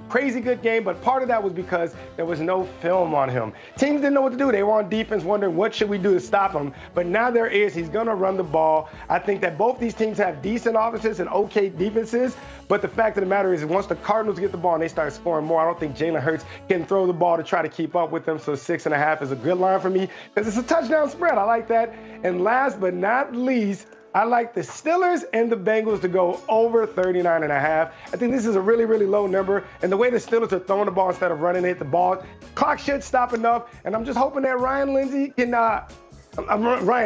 crazy good game, but part of that was because there was no film on him. Teams didn't know what to do. They were on defense wondering what should we do to stop him. But now there is. He's going to run the ball. I think that both these teams have decent offenses and okay defenses. But the fact of the matter is once the Cardinals get the ball and they start scoring more, I don't think Jalen Hurts can throw the ball to try to keep up with them. So 6.5 is a good line for me because it's a touchdown spread. I like that. And last but not least, I like the Steelers and the Bengals to go over 39.5. I think this is a really, really low number. And the way the Steelers are throwing the ball instead of running it, the ball, clock should stop enough. And I'm just hoping that Ryan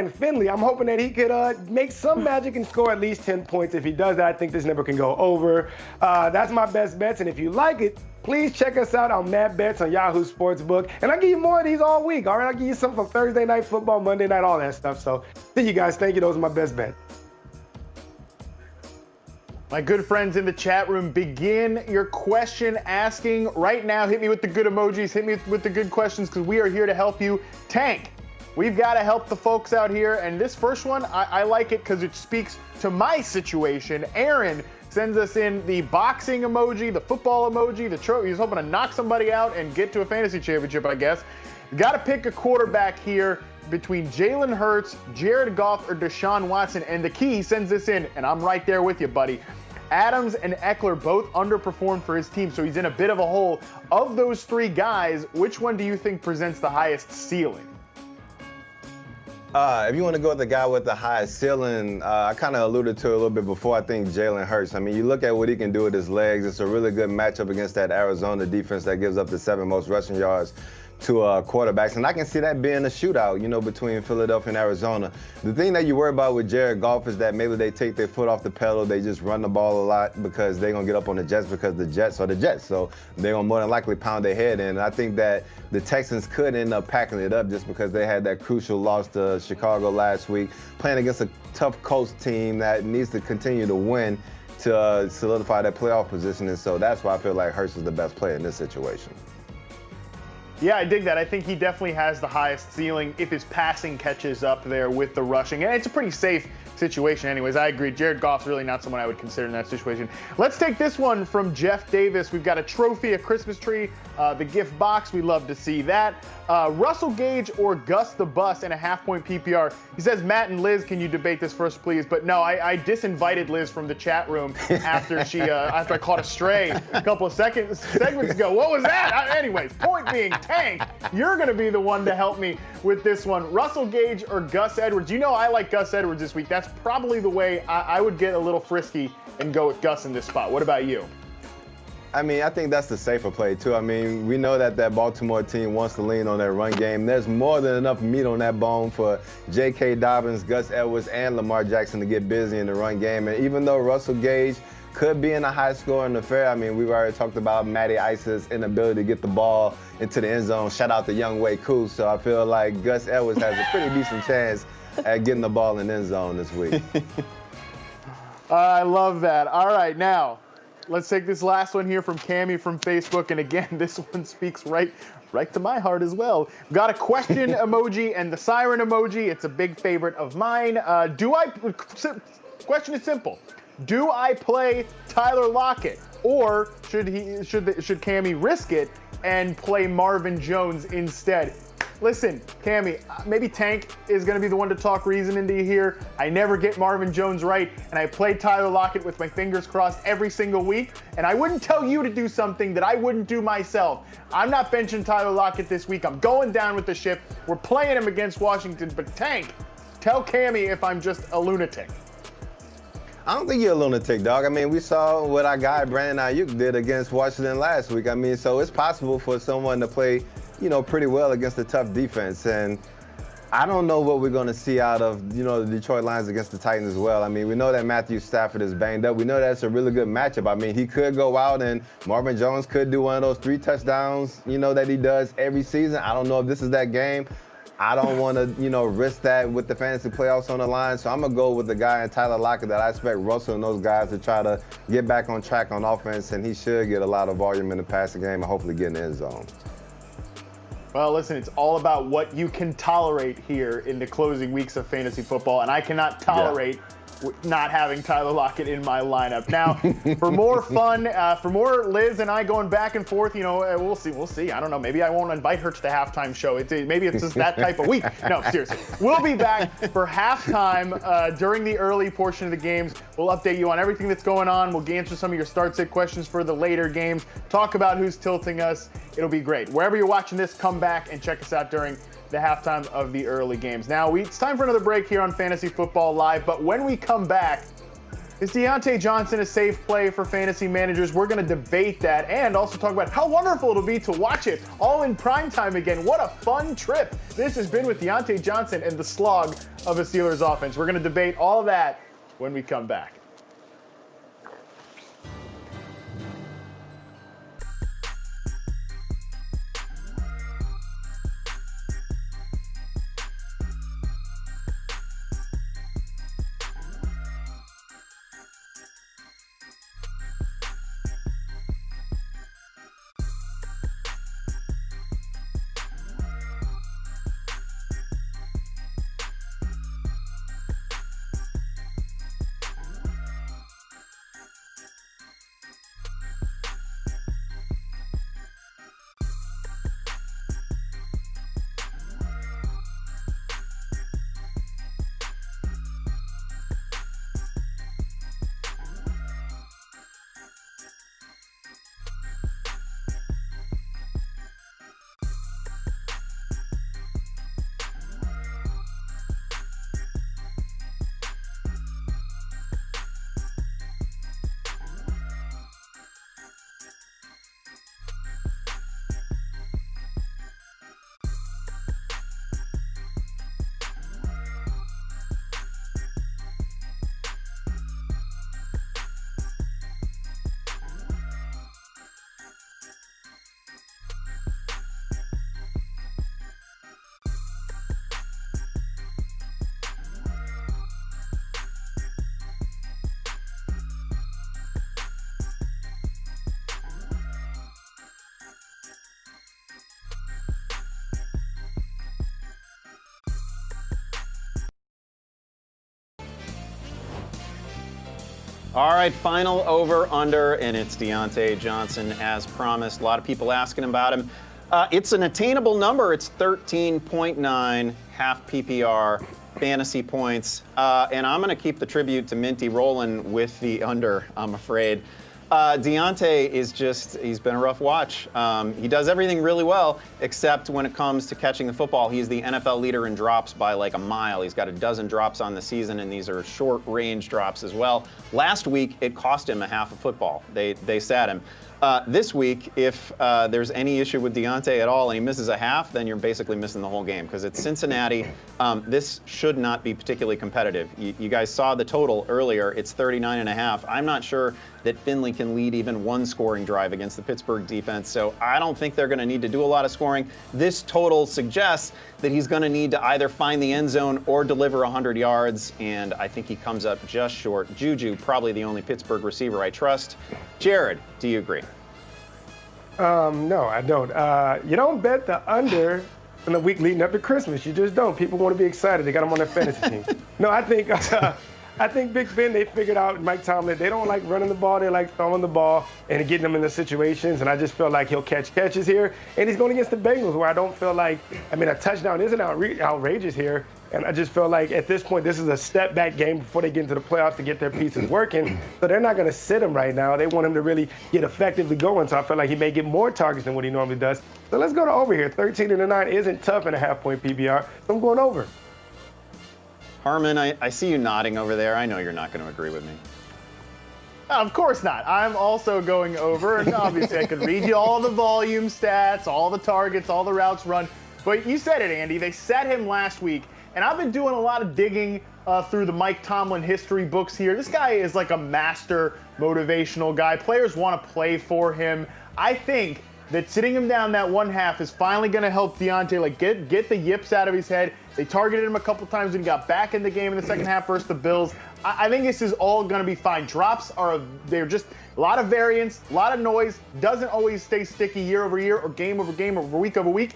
Finley, I'm hoping that he could make some magic and score at least 10 points. If he does that, I think this number can go over. That's my best bets. And if you like it, please check us out on Mad Bets on Yahoo Sportsbook. And I'll give you more of these all week. All right, I'll give you some for Thursday night football, Monday night, all that stuff. So see you guys. Thank you. Those are my best bets. My good friends in the chat room, begin your question asking right now. Hit me with the good emojis. Hit me with the good questions because we are here to help you tank. We've got to help the folks out here. And this first one, I like it because it speaks to my situation. Aaron sends us in the boxing emoji, the football emoji, the trophy. He's hoping to knock somebody out and get to a fantasy championship, I guess. Got to pick a quarterback here between Jalen Hurts, Jared Goff, or Deshaun Watson. And the key, he sends this in, and I'm right there with you, buddy. Adams and Eckler both underperformed for his team, so he's in a bit of a hole. Of those 3 guys, which one do you think presents the highest ceiling? If you want to go with the guy with the highest ceiling, I kind of alluded to it a little bit before. I think Jalen Hurts. I mean, you look at what he can do with his legs. It's a really good matchup against that Arizona defense that gives up the 7th most rushing yards to quarterbacks. And I can see that being a shootout, between Philadelphia and Arizona. The thing that you worry about with Jared Goff is that maybe they take their foot off the pedal. They just run the ball a lot because they're going to get up on the Jets because the Jets are the Jets. So they're going to more than likely pound their head in. And I think that the Texans could end up packing it up just because they had that crucial loss to Chicago last week, playing against a tough Colts team that needs to continue to win to solidify that playoff position. And so that's why I feel like Hurts is the best player in this situation. Yeah, I dig that. I think he definitely has the highest ceiling if his passing catches up there with the rushing. And it's a pretty safe situation anyways. I agree. Jared Goff's really not someone I would consider in that situation. Let's take this one from Jeff Davis. We've got a trophy, a Christmas tree, the gift box. We love to see that. Russell Gage or Gus the Bus in a half-point PPR. He says, Matt and Liz, can you debate this first, please? But no, I disinvited Liz from the chat room after after I caught a stray a couple of segments ago. What was that? Anyways, point being, Tank, you're going to be the one to help me with this one. Russell Gage or Gus Edwards? I like Gus Edwards this week. That's probably the way I would get a little frisky and go with Gus in this spot. What about you? I mean, I think that's the safer play, too. I mean, we know that Baltimore team wants to lean on their run game. There's more than enough meat on that bone for J.K. Dobbins, Gus Edwards, and Lamar Jackson to get busy in the run game. And even though Russell Gage could be in a high-scoring affair, I mean, we've already talked about Matty Ice's inability to get the ball into the end zone. Shout out to Young Wei Koo. So I feel like Gus Edwards has a pretty decent chance at getting the ball in the end zone this week. I love that. All right, now let's take this last one here from Cammie from Facebook. And again, this one speaks right to my heart as well. Got a question emoji and the siren emoji. It's a big favorite of mine. Question is simple. Do I play Tyler Lockett, or should Cammie risk it and play Marvin Jones instead? Listen, Cammie, maybe Tank is going to be the one to talk reason into you here. I never get Marvin Jones right, and I play Tyler Lockett with my fingers crossed every single week, and I wouldn't tell you to do something that I wouldn't do myself. I'm not benching Tyler Lockett this week. I'm going down with the ship. We're playing him against Washington, but Tank, tell Cammie if I'm just a lunatic. I don't think you're a lunatic, dog. I mean, we saw what our guy Brandon Ayuk did against Washington last week. I mean, so it's possible for someone to play, pretty well against a tough defense. And I don't know what we're going to see out of, the Detroit Lions against the Titans as well. I mean, we know that Matthew Stafford is banged up. We know that's a really good matchup. I mean, he could go out and Marvin Jones could do one of those 3 touchdowns, that he does every season. I don't know if this is that game. I don't want to, risk that with the fantasy playoffs on the line. So I'm going to go with the guy in Tyler Lockett that I expect Russell and those guys to try to get back on track on offense. And he should get a lot of volume in the passing game and hopefully get in the end zone. Well, listen, it's all about what you can tolerate here in the closing weeks of fantasy football, and I cannot tolerate not having Tyler Lockett in my lineup. Now, for more fun, for more Liz and I going back and forth, we'll see. I don't know. Maybe I won't invite her to the halftime show. Maybe it's just that type of week. No, seriously. We'll be back for halftime during the early portion of the games. We'll update you on everything that's going on. We'll answer some of your start-sit questions for the later games, talk about who's tilting us. It'll be great. Wherever you're watching this, come back and check us out during the halftime of the early games. Now, it's time for another break here on Fantasy Football Live, but when we come back, is Deontay Johnson a safe play for fantasy managers? We're going to debate that and also talk about how wonderful it'll be to watch it all in primetime again. What a fun trip this has been with Deontay Johnson and the slog of a Steelers offense. We're going to debate all that when we come back. All right, final over-under, and it's Deontay Johnson as promised. A lot of people asking about him. It's an attainable number. It's 13.9 half PPR fantasy points. And I'm going to keep the tribute to Minty rolling with the under, I'm afraid. Deontay is he's been a rough watch. He does everything really well, except when it comes to catching the football. He's the NFL leader in drops by like a mile. He's got a dozen drops on the season, and these are short range drops as well. Last week, it cost him a half a football. They sat him. This week, if there's any issue with Deontay at all and he misses a half, then you're basically missing the whole game because it's Cincinnati. This should not be particularly competitive. You guys saw the total earlier. It's 39.5. I'm not sure that Finley can lead even one scoring drive against the Pittsburgh defense, so I don't think they're going to need to do a lot of scoring. This total suggests that he's going to need to either find the end zone or deliver 100 yards, and I think he comes up just short. Juju, probably the only Pittsburgh receiver I trust. Jared, do you agree? No, I don't. You don't bet the under in the week leading up to Christmas. You just don't. People want to be excited. They got him on their fantasy team. No, I think Big Ben, they figured out, Mike Tomlin, they don't like running the ball. They like throwing the ball and getting them in the situations. And I just feel like he'll catch catches here. And he's going against the Bengals, where I don't feel like, a touchdown isn't outrageous here. And I just feel like at this point, this is a step back game before they get into the playoffs to get their pieces working. So they're not going to sit him right now. They want him to really get effectively going. So I feel like he may get more targets than what he normally does. So let's go to over here. 13-9 isn't tough in a half-point PBR. So I'm going over. Harmon, I see you nodding over there. I know you're not going to agree with me. Of course not. I'm also going over, and obviously I could read you all the volume stats, all the targets, all the routes run. But you said it, Andy. They set him last week, and I've been doing a lot of digging through the Mike Tomlin history books here. This guy is like a master motivational guy. Players want to play for him. I think that sitting him down that one half is finally going to help Deontay get the yips out of his head. They targeted him a couple times when he got back in the game in the second half versus the Bills. I think this is all going to be fine. Drops they're just a lot of variance, a lot of noise. Doesn't always stay sticky year over year or game over game or week over week.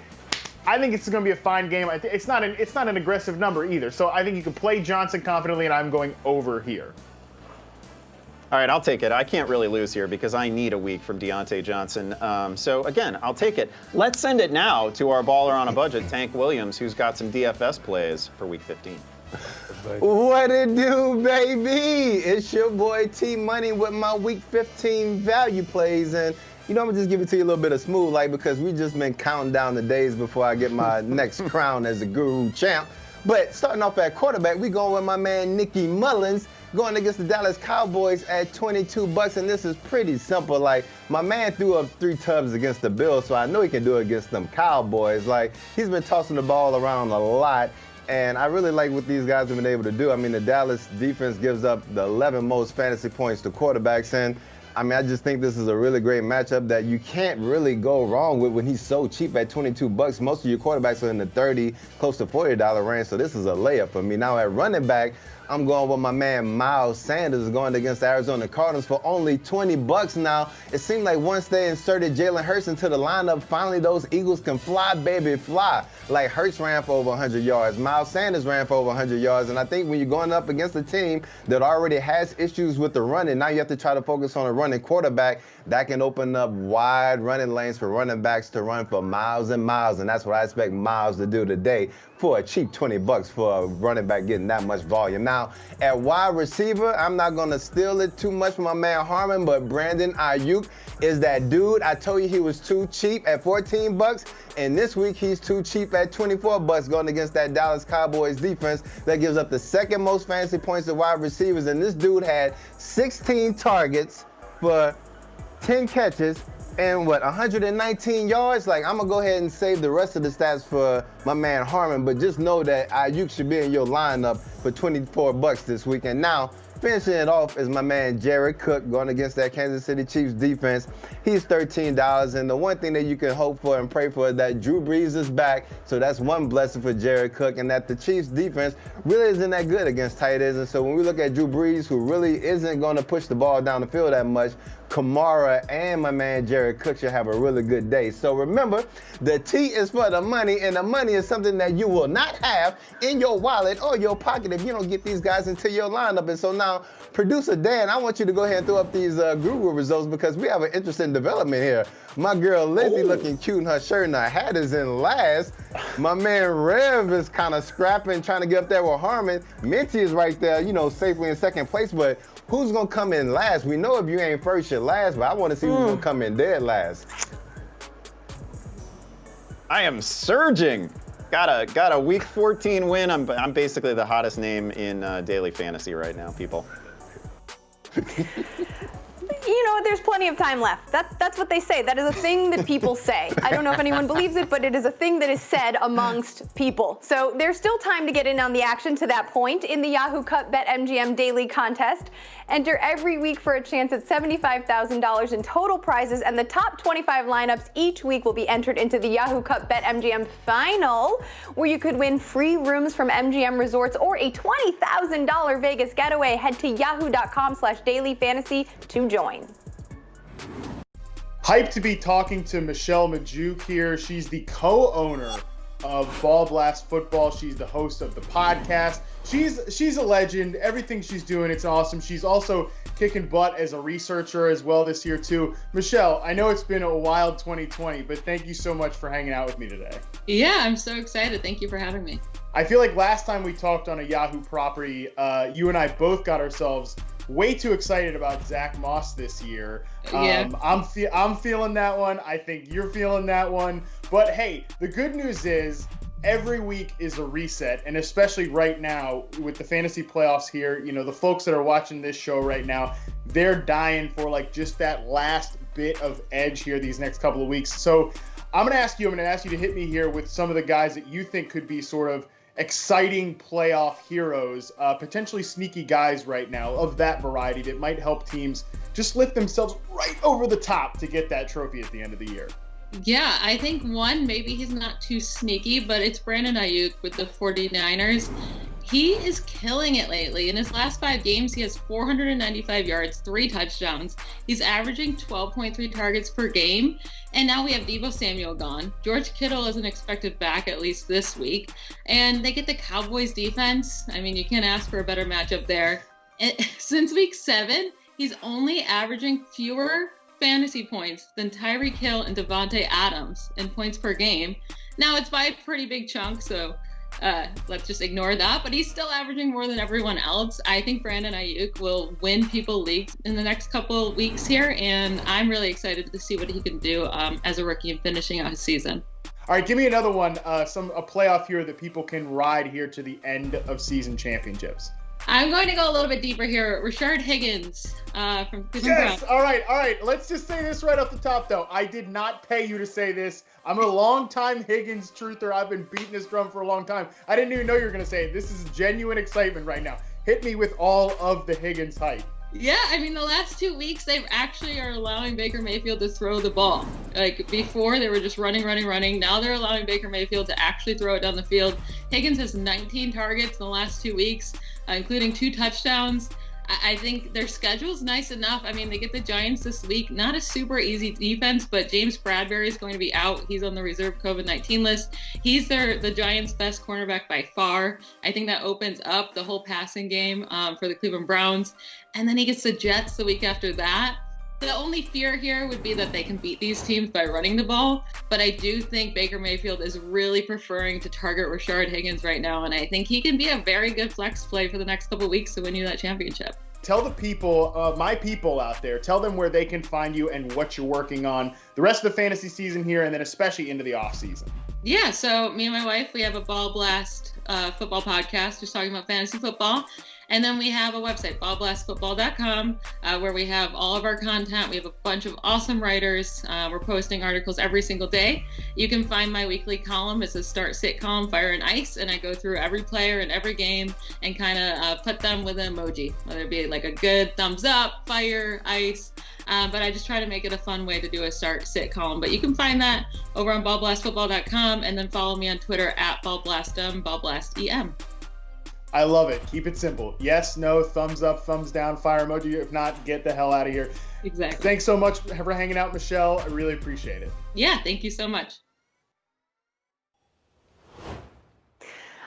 I think it's going to be a fine game. It's not an aggressive number either. So I think you can play Johnson confidently, and I'm going over here. All right, I'll take it. I can't really lose here because I need a week from Deontay Johnson. So, again, I'll take it. Let's send it now to our baller on a budget, Tank Williams, who's got some DFS plays for Week 15. What it do, baby? It's your boy T-Money with my Week 15 value plays. And, I'm going to just give it to you a little bit of smooth light because we just been counting down the days before I get my next crown as the Guru champ. But starting off at quarterback, we going with my man Nicky Mullins, going against the Dallas Cowboys at $22, and this is pretty simple. Like, my man threw up 3 tubs against the Bills, so I know he can do it against them Cowboys. Like, he's been tossing the ball around a lot, and I really like what these guys have been able to do. The Dallas defense gives up the 11 most fantasy points to quarterbacks, and I just think this is a really great matchup that you can't really go wrong with when he's so cheap at $22. Most of your quarterbacks are in the $30, close to $40 range, so this is a layup for me. Now at running back, I'm going with my man Miles Sanders going against the Arizona Cardinals for only $20 now. It seemed like once they inserted Jalen Hurts into the lineup, finally those Eagles can fly, baby, fly. Like Hurts ran for over 100 yards. Miles Sanders ran for over 100 yards. And I think when you're going up against a team that already has issues with the running, now you have to try to focus on a running quarterback. That can open up wide running lanes for running backs to run for miles and miles. And that's what I expect Miles to do today for a cheap $20 for a running back getting that much volume. Now, at wide receiver, I'm not going to steal it too much from my man Harmon, but Brandon Ayuk is that dude. I told you he was too cheap at $14, and this week he's too cheap at $24 going against that Dallas Cowboys defense that gives up the second most fantasy points to wide receivers, and this dude had 16 targets for 10 catches and 119 yards. Like, I'm gonna go ahead and save the rest of the stats for my man Harmon, but just know that Ayuk should be in your lineup for $24 this week. And now, finishing it off is my man Jared Cook going against that Kansas City Chiefs defense. He's $13, and the one thing that you can hope for and pray for is that Drew Brees is back. So that's one blessing for Jared Cook, and that the Chiefs defense really isn't that good against tight ends. And so when we look at Drew Brees, who really isn't going to push the ball down the field that much, Kamara and my man Jared Cook should have a really good day. So remember, the T is for the money, and the money is something that you will not have in your wallet or your pocket if you don't get these guys into your lineup. And so now, producer Dan, I want you to go ahead and throw up these Guru results because we have an interesting development here. My girl Lizzie looking cute in her shirt and her hat is in last. My man Rev is kind of scrapping, trying to get up there with Harmon. Minty is right there, safely in second place, but who's going to come in last? We know if you ain't first, you're last, but I want to see who's going to come in dead last. I am surging. Got a week 14 win. I'm basically the hottest name in daily fantasy right now, people. know, there's plenty of time left. That's what they say. That is a thing that people say. I don't know if anyone believes it, but it is a thing that is said amongst people. So there's still time to get in on the action to that point in the Yahoo Cup BetMGM Daily Contest. Enter every week for a chance at $75,000 in total prizes, and the top 25 lineups each week will be entered into the Yahoo Cup BetMGM Final, where you could win free rooms from MGM Resorts or a $20,000 Vegas getaway. Head to yahoo.com/dailyfantasy to join. Hyped to be talking to Michelle Majuk here. She's the co-owner of Ball Blast Football. She's the host of the podcast. She's a legend. Everything she's doing, it's awesome. She's also kicking butt as a researcher as well this year too. Michelle, I know it's been a wild 2020, but thank you so much for hanging out with me today. Yeah, I'm so excited. Thank you for having me. I feel like last time we talked on a Yahoo property, you and I both got ourselves way too excited about Zach Moss this year. Yeah. I'm feeling that one. I think you're feeling that one. But hey, the good news is every week is a reset, and especially right now with the fantasy playoffs here, you know, the folks that are watching this show right now, they're dying for like just that last bit of edge here these next couple of weeks. So I'm going to ask you to hit me here with some of the guys that you think could be sort of exciting playoff heroes, potentially sneaky guys right now of that variety that might help teams just lift themselves right over the top to get that trophy at the end of the year. Yeah, I think one, maybe he's not too sneaky, but it's Brandon Ayuk with the 49ers. He is killing it lately. In his last 5 games, he has 495 yards, 3 touchdowns. He's averaging 12.3 targets per game. And now we have Deebo Samuel gone. George Kittle isn't expected back, at least this week. And they get the Cowboys defense. I mean, you can't ask for a better matchup there. And since week 7, he's only averaging fewer fantasy points than Tyreek Hill and Devontae Adams in points per game. Now, it's by a pretty big chunk, so let's just ignore that, but he's still averaging more than everyone else. I think Brandon Ayuk will win people leagues in the next couple of weeks here, and I'm really excited to see what he can do as a rookie and finishing out his season. All right, give me another one, a playoff hero that people can ride here to the end of season championships. I'm going to go a little bit deeper here. Rashard Higgins from Cleveland Yes, Browns. all right. Let's just say this right off the top, though. I did not pay you to say this. I'm a long-time Higgins truther. I've been beating this drum for a long time. I didn't even know you were going to say it. This is genuine excitement right now. Hit me with all of the Higgins hype. Yeah, I mean, the last 2 weeks, they actually are allowing Baker Mayfield to throw the ball. Like, before, they were just running. Now they're allowing Baker Mayfield to actually throw it down the field. Higgins has 19 targets in the last 2 weeks, including 2 touchdowns. I think their schedule's nice enough. I mean, they get the Giants this week. Not a super easy defense, but James Bradbury is going to be out. He's on the reserve COVID-19 list. He's the Giants' best cornerback by far. I think that opens up the whole passing game for the Cleveland Browns. And then he gets the Jets the week after that. The only fear here would be that they can beat these teams by running the ball, but I do think Baker Mayfield is really preferring to target Rashard Higgins right now, and I think he can be a very good flex play for the next couple of weeks to win you that championship. Tell the people, my people out there, tell them where they can find you and what you're working on the rest of the fantasy season here, and then especially into the off season. Yeah, so me and my wife, we have a Ball Blast football podcast just talking about fantasy football. And then we have a website, ballblastfootball.com, where we have all of our content. We have a bunch of awesome writers. We're posting articles every single day. You can find my weekly column. It's a start-sit column, Fire and Ice, and I go through every player in every game and kind of put them with an emoji, whether it be like a good thumbs up, fire, ice. But I just try to make it a fun way to do a start-sit column. But you can find that over on ballblastfootball.com, and then follow me on Twitter at ballblastem, ballblastem. I love it. Keep it simple. Yes, no, thumbs up, thumbs down, fire emoji. If not, get the hell out of here. Exactly. Thanks so much for hanging out, Michelle. I really appreciate it. Yeah, thank you so much.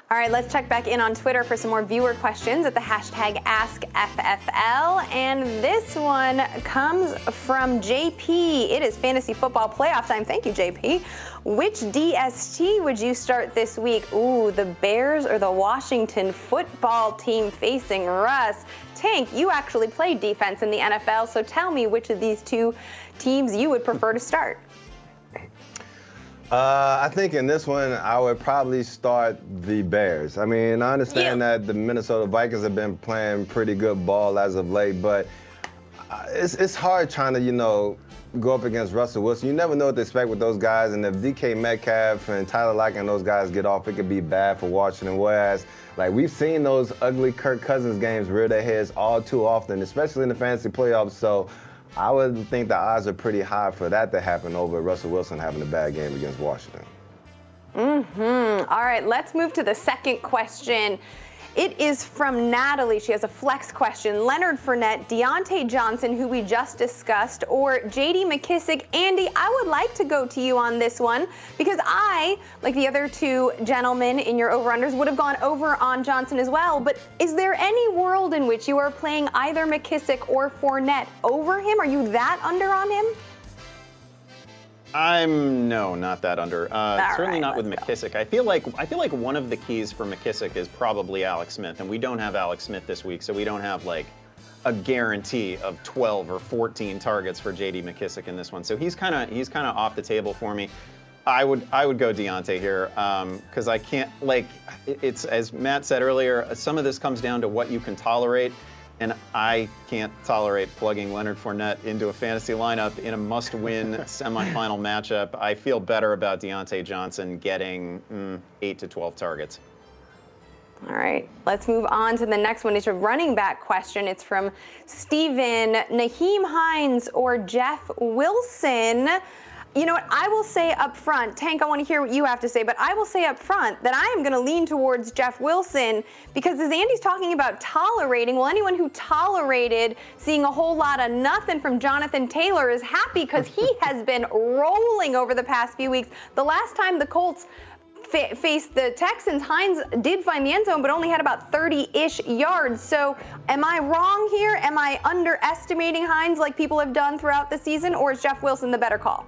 All right, let's check back in on Twitter for some more viewer questions at the hashtag AskFFL. And this one comes from JP. It is fantasy football playoff time. Thank you, JP. Which DST would you start this week? Ooh, the Bears or the Washington football team facing Russ? Tank, you actually played defense in the NFL, so tell me which of these 2 teams you would prefer to start. I think in this one, I would probably start the Bears. I mean, I understand that the Minnesota Vikings have been playing pretty good ball as of late, but It's hard trying to, go up against Russell Wilson. You never know what to expect with those guys, and if DK Metcalf and Tyler Lockett and those guys get off, it could be bad for Washington. Whereas, we've seen those ugly Kirk Cousins games rear their heads all too often, especially in the fantasy playoffs. So I would think the odds are pretty high for that to happen over Russell Wilson having a bad game against Washington. All right, let's move to the second question. It is from Natalie. She has a flex question. Leonard Fournette, Deontay Johnson, who we just discussed, or J.D. McKissic. Andy, I would like to go to you on this one because I, like the other two gentlemen in your over-unders, would have gone over on Johnson as well. But is there any world in which you are playing either McKissic or Fournette over him? Are you that under on him? No, not that under. Certainly not with McKissic. I feel like one of the keys for McKissic is probably Alex Smith, and we don't have Alex Smith this week, so we don't have a guarantee of 12 or 14 targets for J.D. McKissic in this one. So he's kind of off the table for me. I would go Deontay here because I can't it's as Matt said earlier. Some of this comes down to what you can tolerate. And I can't tolerate plugging Leonard Fournette into a fantasy lineup in a must-win semifinal matchup. I feel better about Deontay Johnson getting 8 to 12 targets. All right, let's move on to the next one. It's a running back question. It's from Steven. Nyheim Hines or Jeff Wilson? You know what, I will say up front, Tank, I want to hear what you have to say, but I will say up front that I am going to lean towards Jeff Wilson because as Andy's talking about tolerating, well, anyone who tolerated seeing a whole lot of nothing from Jonathan Taylor is happy because he has been rolling over the past few weeks. The last time the Colts faced the Texans, Hines did find the end zone, but only had about 30-ish yards. So am I wrong here? Am I underestimating Hines like people have done throughout the season, or is Jeff Wilson the better call?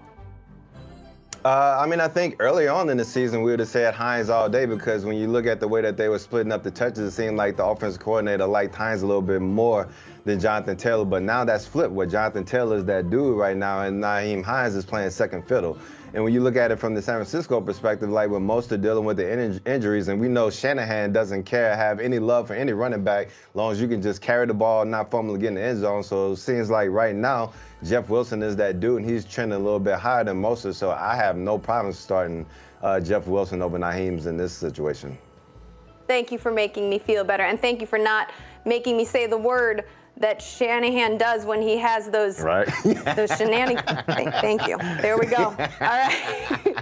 I think early on in the season, we would have said Hines all day because when you look at the way that they were splitting up the touches, it seemed like the offensive coordinator liked Hines a little bit more than Jonathan Taylor. But now that's flipped, where Jonathan Taylor is that dude right now, and Nyheim Hines is playing second fiddle. And when you look at it from the San Francisco perspective, when most are dealing with the injuries, and we know Shanahan doesn't have any love for any running back, as long as you can just carry the ball and not fumble and get in the end zone. So it seems like right now, Jeff Wilson is that dude, and he's trending a little bit higher than most. So I have no problem starting Jeff Wilson over Nyheim's in this situation. Thank you for making me feel better, and thank you for not making me say the word that Shanahan does when he has those those shenanigans. Thank you. There we go. All right.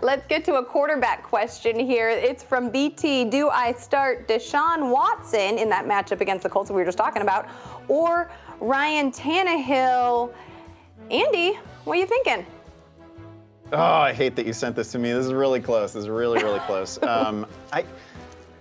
Let's get to a quarterback question here. It's from BT. Do I start Deshaun Watson in that matchup against the Colts we were just talking about, or Ryan Tannehill? Andy, what are you thinking? Oh, I hate that you sent this to me. This is really close. This is really, really close.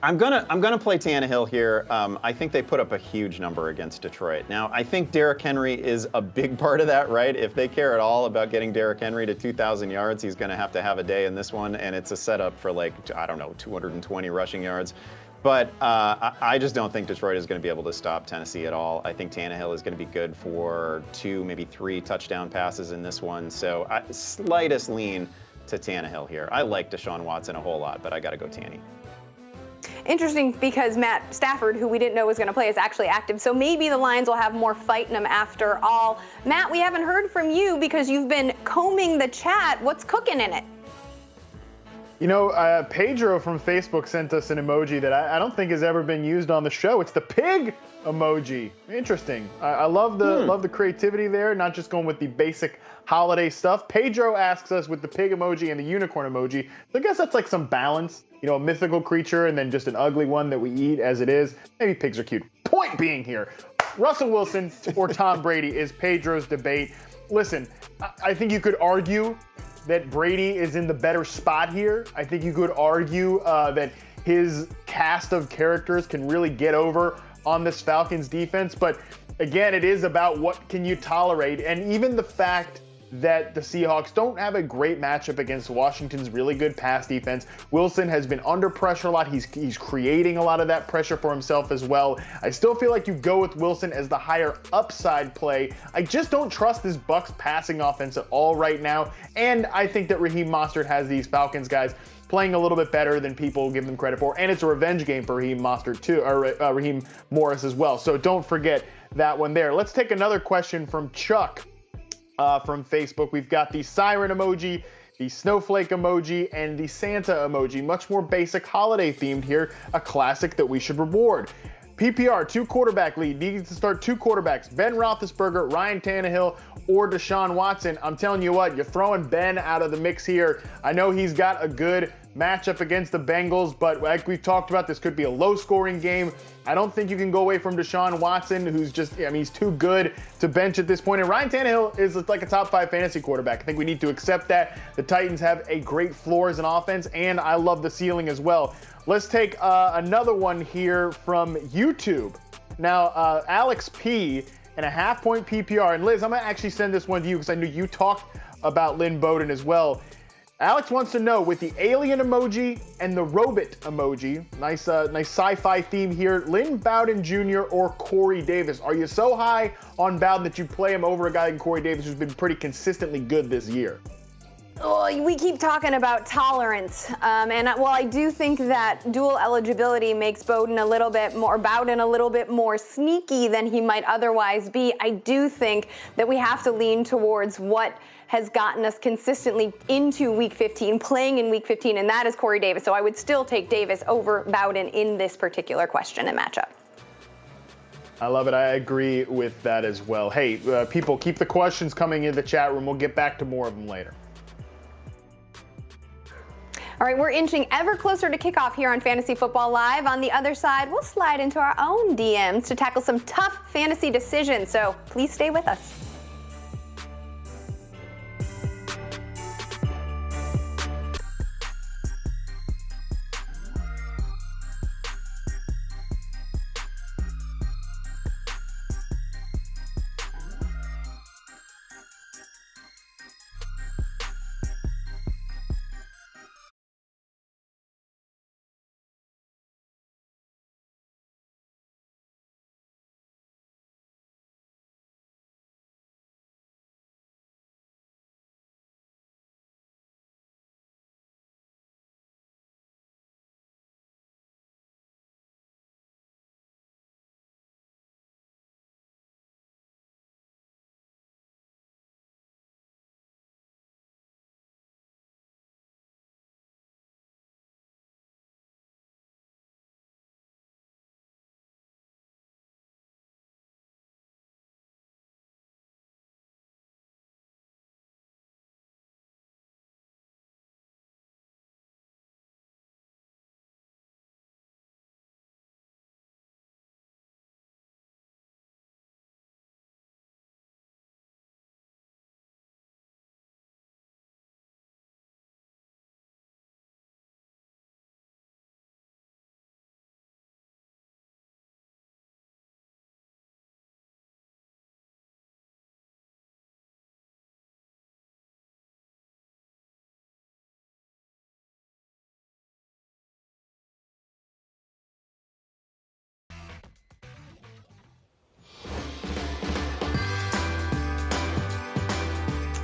I'm gonna play Tannehill here. I think they put up a huge number against Detroit. Now, I think Derrick Henry is a big part of that, right? If they care at all about getting Derrick Henry to 2,000 yards, he's gonna have to have a day in this one, and it's a setup for 220 rushing yards. But I just don't think Detroit is going to be able to stop Tennessee at all. I think Tannehill is going to be good for 2, maybe 3 touchdown passes in this one. So slightest lean to Tannehill here. I like Deshaun Watson a whole lot, but I got to go Tanny. Interesting because Matt Stafford, who we didn't know was going to play, is actually active. So maybe the Lions will have more fight in them after all. Matt, we haven't heard from you because you've been combing the chat. What's cooking in it? You know, Pedro from Facebook sent us an emoji that I don't think has ever been used on the show. It's the pig emoji. Interesting. I love the creativity there, not just going with the basic holiday stuff. Pedro asks us with the pig emoji and the unicorn emoji. So I guess that's like some balance. You know, a mythical creature and then just an ugly one that we eat as it is. Maybe pigs are cute. Point being here, Russell Wilson or Tom Brady is Pedro's debate. Listen, I think you could argue that Brady is in the better spot here. I think you could argue that his cast of characters can really get over on this Falcons defense. But again, it is about what can you tolerate. And even the fact that the Seahawks don't have a great matchup against Washington's really good pass defense. Wilson has been under pressure a lot. He's creating a lot of that pressure for himself as well. I still feel like you go with Wilson as the higher upside play. I just don't trust this Bucs passing offense at all right now. And I think that Raheem Mostert has these Falcons guys playing a little bit better than people give them credit for. And it's a revenge game for Raheem Mostert too, or Raheem Morris as well. So don't forget that one there. Let's take another question from Chuck from Facebook. We've got the siren emoji, the snowflake emoji, and the Santa emoji. Much more basic holiday themed here, a classic that we should reward. PPR, 2-quarterback lead, needs to start 2 quarterbacks, Ben Roethlisberger, Ryan Tannehill, or Deshaun Watson. I'm telling you what, you're throwing Ben out of the mix here. I know he's got a good matchup against the Bengals, but like we've talked about, this could be a low-scoring game. I don't think you can go away from Deshaun Watson, who's just, I mean, he's too good to bench at this point. And Ryan Tannehill is like a top 5 fantasy quarterback. I think we need to accept that. The Titans have a great floor as an offense, and I love the ceiling as well. Let's take another one here from YouTube. Now, Alex P. and a half-point PPR. And Liz, I'm going to actually send this one to you because I knew you talked about Lynn Bowden as well. Alex wants to know, with the alien emoji and the robot emoji, nice sci-fi theme here, Lynn Bowden Jr. or Corey Davis? Are you so high on Bowden that you play him over a guy like Corey Davis who's been pretty consistently good this year? Oh, we keep talking about tolerance, and while I do think that dual eligibility makes Bowden a little bit more sneaky than he might otherwise be, I do think that we have to lean towards what has gotten us consistently into Week 15, playing in Week 15, and that is Corey Davis. So I would still take Davis over Bowden in this particular question and matchup. I love it. I agree with that as well. Hey, people, keep the questions coming in the chat room. We'll get back to more of them later. All right, we're inching ever closer to kickoff here on Fantasy Football Live. On the other side, we'll slide into our own DMs to tackle some tough fantasy decisions, so please stay with us.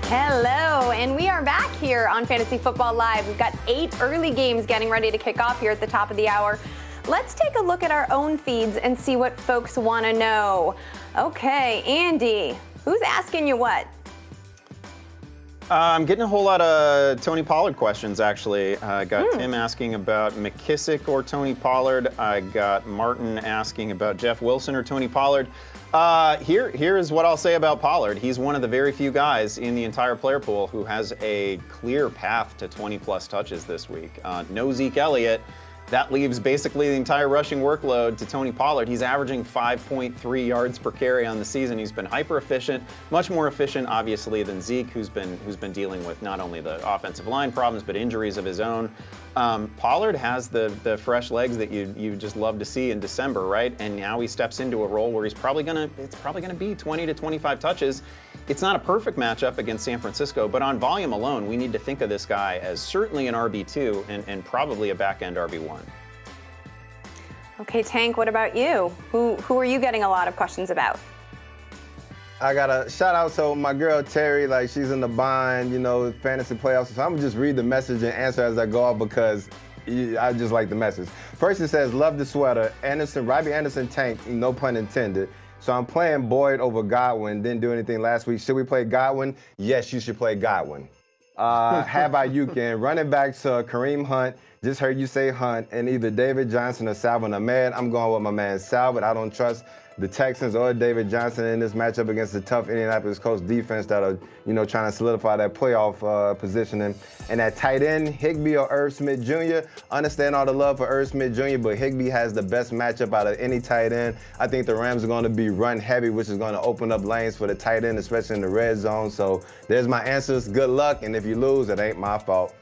Hello, and we are back here on Fantasy Football Live. We've got 8 early games getting ready to kick off here at the top of the hour. Let's take a look at our own feeds and see what folks want to know. Okay, Andy, who's asking you what? I'm getting a whole lot of Tony Pollard questions, actually. I got Tim asking about McKissick or Tony Pollard. I got Martin asking about Jeff Wilson or Tony Pollard. Here is what I'll say about Pollard. He's one of the very few guys in the entire player pool who has a clear path to 20-plus touches this week. No Zeke Elliott. That leaves basically the entire rushing workload to Tony Pollard. He's averaging 5.3 yards per carry on the season. He's been hyper efficient, much more efficient, obviously, than Zeke, who's been dealing with not only the offensive line problems but injuries of his own. Pollard has the fresh legs that you just love to see in December, right? And now he steps into a role where it's probably gonna be 20 to 25 touches. It's not a perfect matchup against San Francisco, but on volume alone, we need to think of this guy as certainly an RB2 and probably a back-end RB1. Okay, Tank, what about you? Who are you getting a lot of questions about? I got a shout out to my girl Terry, like she's in the bind, fantasy playoffs. So I'm gonna just read the message and answer as I go off because I just like the message. First it says, love the sweater. Robbie Anderson tanked, no pun intended. So I'm playing Boyd over Godwin, didn't do anything last week. Should we play Godwin? Yes, you should play Godwin. How about you, Ken? Running back to Kareem Hunt. Just heard you say Hunt, and either David Johnson or Salvin Ahmed. I'm going with my man Salvin. I don't trust the Texans or David Johnson in this matchup against the tough Indianapolis Colts defense that are, trying to solidify that playoff positioning. And at tight end, Higbee or Irv Smith Jr. Understand all the love for Irv Smith Jr., but Higbee has the best matchup out of any tight end. I think the Rams are going to be run heavy, which is going to open up lanes for the tight end, especially in the red zone. So there's my answers. Good luck, and if you lose, it ain't my fault.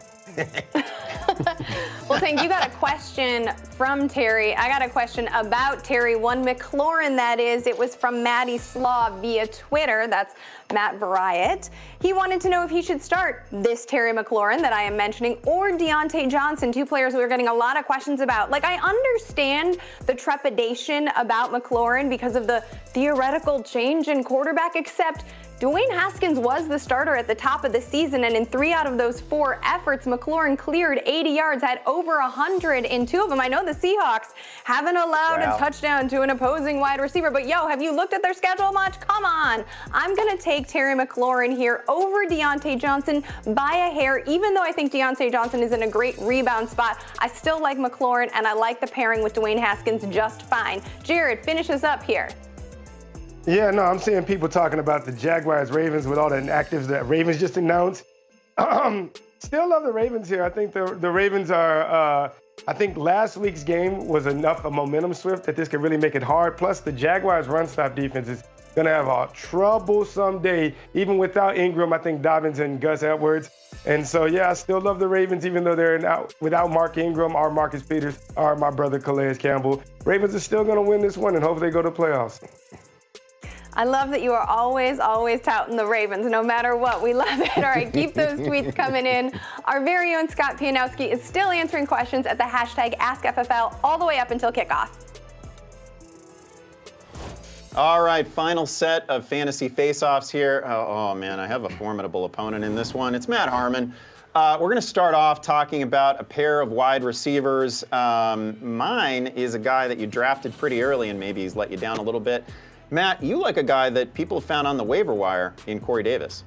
Well, Tank, you got a question from Terry. I got a question about Terry. One McLaurin, that is. It was from Matty Slaw via Twitter. That's Matt Bryant. He wanted to know if he should start this Terry McLaurin that I am mentioning or Deontay Johnson, two players we are getting a lot of questions about. Like, I understand the trepidation about McLaurin because of the theoretical change in quarterback, except Dwayne Haskins was the starter at the top of the season, and in 3 out of those 4 efforts, McLaurin cleared 80 yards, had over 100 in 2 of them. I know the Seahawks haven't allowed a touchdown to an opposing wide receiver, but have you looked at their schedule much? Come on. I'm going to take Terry McLaurin here over Deontay Johnson by a hair. Even though I think Deontay Johnson is in a great rebound spot, I still like McLaurin, and I like the pairing with Dwayne Haskins just fine. Jared, finish us up here. Yeah, no, I'm seeing people talking about the Jaguars-Ravens with all the inactives that Ravens just announced. Still love the Ravens here. I think the Ravens are, I think last week's game was enough of momentum swift that this could really make it hard. Plus, the Jaguars' run-stop defense is going to have a troublesome day, even without Ingram, I think Dobbins and Gus Edwards. And so, I still love the Ravens, even though they're without Mark Ingram or Marcus Peters or my brother Calais Campbell. Ravens are still going to win this one, and hopefully they go to the playoffs. I love that you are always touting the Ravens, no matter what. We love it. All right, keep those tweets coming in. Our very own Scott Pianowski is still answering questions at the hashtag AskFFL all the way up until kickoff. All right, final set of fantasy face-offs here. Oh, man, I have a formidable opponent in this one. It's Matt Harmon. We're going to start off talking about a pair of wide receivers. Mine is a guy that you drafted pretty early, and maybe he's let you down a little bit. Matt, you like a guy that people have found on the waiver wire in Corey Davis.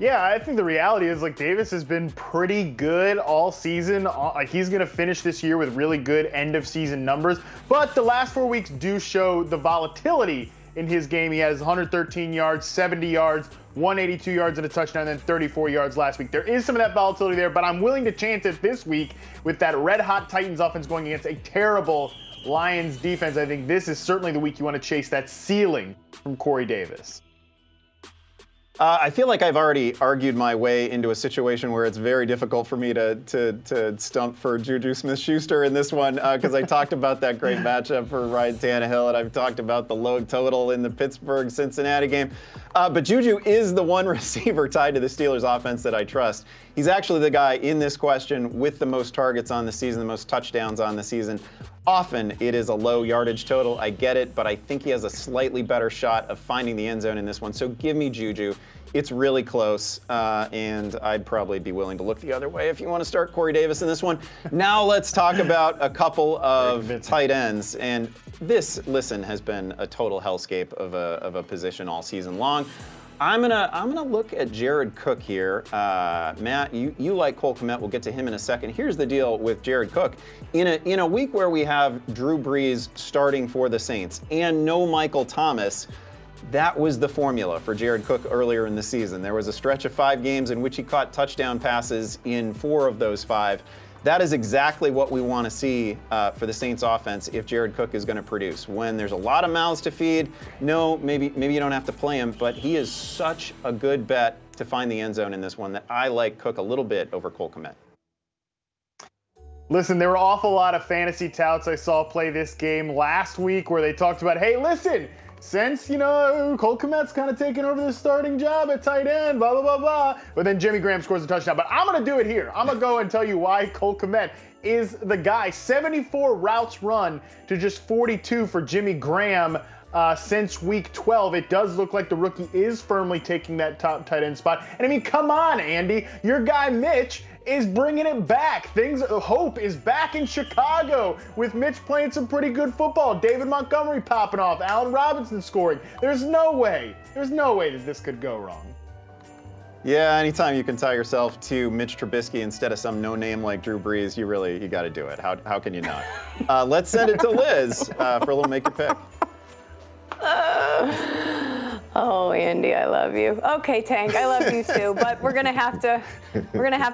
Yeah, I think the reality is, Davis has been pretty good all season. He's going to finish this year with really good end-of-season numbers. But the last 4 weeks do show the volatility in his game. He has 113 yards, 70 yards, 182 yards and a touchdown, and then 34 yards last week. There is some of that volatility there, but I'm willing to chance it this week with that red-hot Titans offense going against a terrible Lions defense. I think this is certainly the week you want to chase that ceiling from Corey Davis. I feel like I've already argued my way into a situation where it's very difficult for me to stump for Juju Smith-Schuster in this one because I talked about that great matchup for Ryan Tannehill, and I've talked about the low total in the Pittsburgh-Cincinnati game. But Juju is the one receiver tied to the Steelers offense that I trust. He's actually the guy in this question with the most targets on the season, the most touchdowns on the season. Often it is a low yardage total. I get it, but I think he has a slightly better shot of finding the end zone in this one. So give me Juju. It's really close, and I'd probably be willing to look the other way if you want to start Corey Davis in this one. Now let's talk about a couple of tight ends. And this, listen, has been a total hellscape of a position all season long. I'm gonna look at Jared Cook here. Matt, you like Cole Kmet. We'll get to him in a second. Here's the deal with Jared Cook. In a week where we have Drew Brees starting for the Saints and no Michael Thomas, that was the formula for Jared Cook earlier in the season. There was a stretch of 5 games in which he caught touchdown passes in 4 of those 5. That is exactly what we want to see for the Saints offense if Jared Cook is going to produce. When there's a lot of mouths to feed, no, maybe you don't have to play him, but he is such a good bet to find the end zone in this one that I like Cook a little bit over Cole Kmet. Listen, there were an awful lot of fantasy touts I saw play this game last week where they talked about, hey, listen, since, Cole Kmet's kind of taking over the starting job at tight end, blah, blah, blah, blah. But then Jimmy Graham scores a touchdown. But I'm going to do it here. I'm going to go and tell you why Cole Kmet is the guy. 74 routes run to just 42 for Jimmy Graham. since week 12. It does look like the rookie is firmly taking that top tight end spot. And I mean, come on, Andy. Your guy Mitch is bringing it back. Hope is back in Chicago with Mitch playing some pretty good football. David Montgomery popping off. Allen Robinson scoring. There's no way that this could go wrong. Yeah, anytime you can tie yourself to Mitch Trubisky instead of some no-name like Drew Brees, you got to do it. How can you not? Let's send it to Liz for a little make your pick. Oh, Andy, I love you. Okay, Tank, I love you too. But we're gonna have to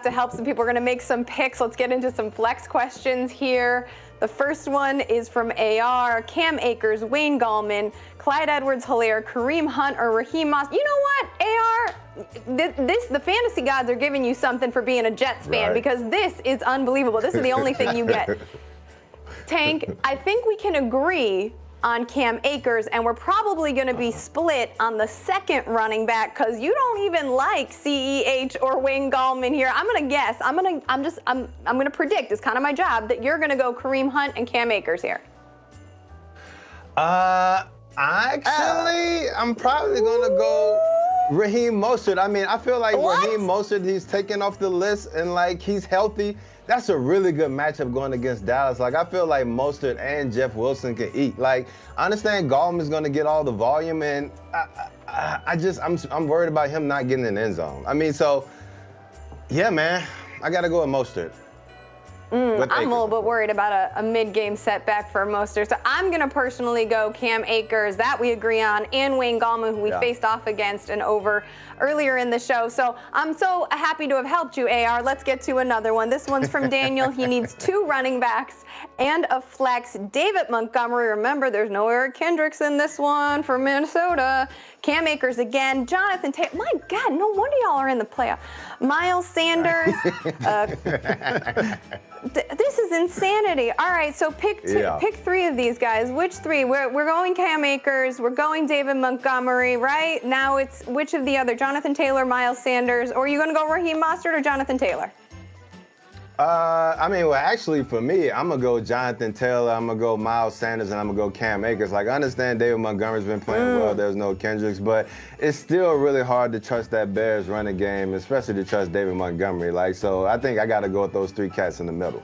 help some people. We're gonna make some picks. Let's get into some flex questions here. The first one is from AR, Cam Akers, Wayne Gallman, Clyde Edwards-Helaire, Kareem Hunt, or Raheem Moss. You know what, AR? The fantasy gods are giving you something for being a Jets fan, because this is unbelievable. This is the only thing you get. Tank, I think we can agree on Cam Akers, and we're probably going to be split on the second running back because you don't even like CEH or Wayne Gallman here. I'm going to guess. I'm going to predict. It's kind of my job that you're going to go Kareem Hunt and Cam Akers here. Actually, I'm probably going to go Raheem Mostert. I mean, I feel like Raheem Mostert, he's taken off the list and like he's healthy. That's a really good matchup going against Dallas. Like, I feel like Mostert and Jeff Wilson can eat. Like, I understand Gallman's going to get all the volume, and I'm worried about him not getting in the end zone. I mean, so, yeah, man, I got to go with Mostert. I'm a little bit worried about a mid-game setback for Mostert. So I'm going to personally go Cam Akers, that we agree on, and Wayne Gallman, who we faced off against and over earlier in the show. So I'm so happy to have helped you, AR. Let's get to another one. This one's from Daniel. He needs 2 running backs and a flex. David Montgomery, remember, there's no Eric Kendricks in this one for Minnesota. Cam Akers again. Jonathan Taylor. My God, no wonder y'all are in the playoff. Miles Sanders. This is insanity. All right, so pick 3 of these guys. Which 3? We're going Cam Akers. We're going David Montgomery, right? Now it's which of the other? Jonathan Taylor, Miles Sanders, or are you going to go Raheem Mostert or Jonathan Taylor? I mean, well, actually, for me, I'm going to go Jonathan Taylor, I'm going to go Miles Sanders, and I'm going to go Cam Akers. Like, I understand David Montgomery's been playing well. There's no Kendricks, but it's still really hard to trust that Bears running game, especially to trust David Montgomery. Like, so I think I got to go with those 3 cats in the middle.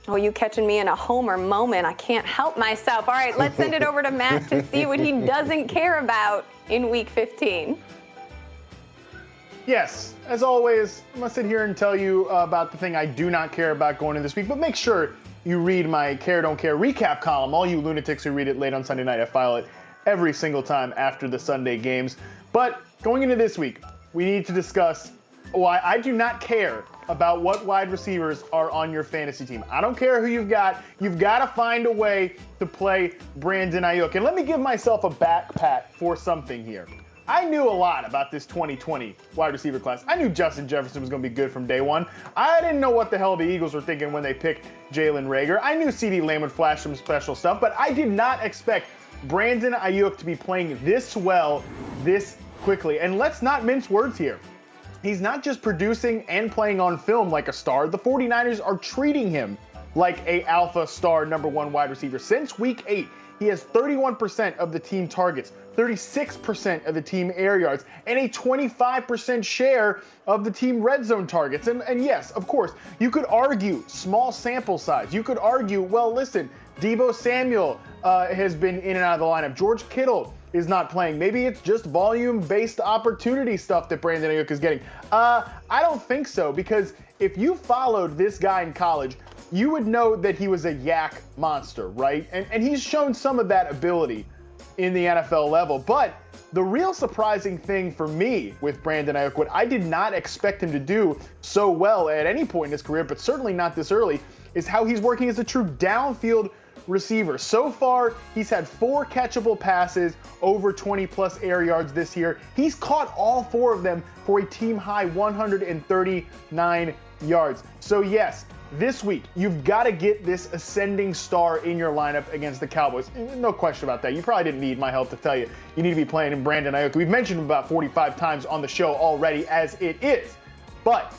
Oh, you catching me in a homer moment. I can't help myself. All right, let's send it over to Matt to see what he doesn't care about in Week 15. Yes, as always, I'm going to sit here and tell you about the thing I do not care about going into this week, but make sure you read my Care Don't Care recap column. All you lunatics who read it late on Sunday night, I file it every single time after the Sunday games. But going into this week, we need to discuss why I do not care about what wide receivers are on your fantasy team. I don't care who you've got. You've got to find a way to play Brandon Ayuk. And let me give myself a back pat for something here. I knew a lot about this 2020 wide receiver class. I knew Justin Jefferson was going to be good from day one. I didn't know what the hell the Eagles were thinking when they picked Jalen Reagor. I knew CeeDee Lamb would flash some special stuff, but I did not expect Brandon Ayuk to be playing this well, this quickly. And let's not mince words here. He's not just producing and playing on film like a star. The 49ers are treating him like a alpha star number 1 wide receiver. Since week 8, he has 31% of the team targets, 36% of the team air yards, and a 25% share of the team red zone targets. And yes, of course, you could argue small sample size. You could argue, well, listen, Deebo Samuel has been in and out of the lineup. George Kittle is not playing. Maybe it's just volume-based opportunity stuff that Brandon Ayuk is getting. I don't think so, because if you followed this guy in college, you would know that he was a yak monster, right? And he's shown some of that ability in the NFL level. But the real surprising thing for me with Brandon Ayuk, what I did not expect him to do so well at any point in his career, but certainly not this early, is how he's working as a true downfield receiver. So far, he's had 4 catchable passes over 20-plus air yards this year. He's caught all 4 of them for a team-high 139 yards. So yes, this week, you've got to get this ascending star in your lineup against the Cowboys. No question about that. You probably didn't need my help to tell you. You need to be playing in Brandon Ayuk. We've mentioned him about 45 times on the show already as it is. But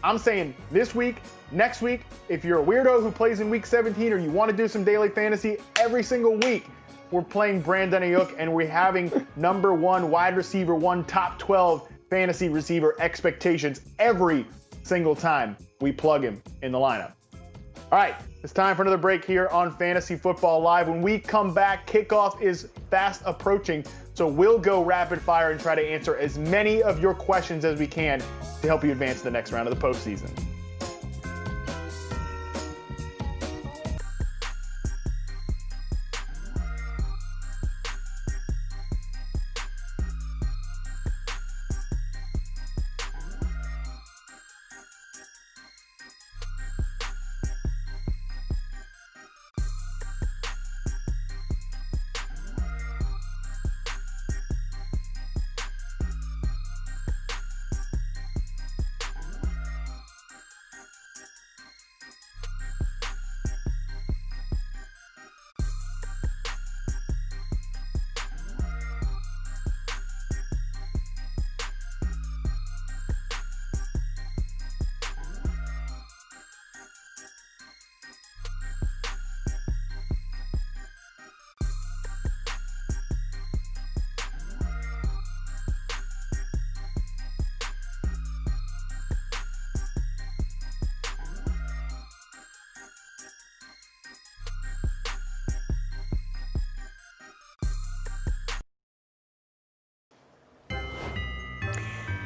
I'm saying this week, next week, if you're a weirdo who plays in week 17 or you want to do some daily fantasy every single week, we're playing Brandon Ayuk, and we're having number 1 wide receiver 1 top 12 fantasy receiver expectations every single time we plug him in the lineup. All right, it's time for another break here on Fantasy Football Live. When we come back, kickoff is fast approaching, so we'll go rapid fire and try to answer as many of your questions as we can to help you advance to the next round of the postseason.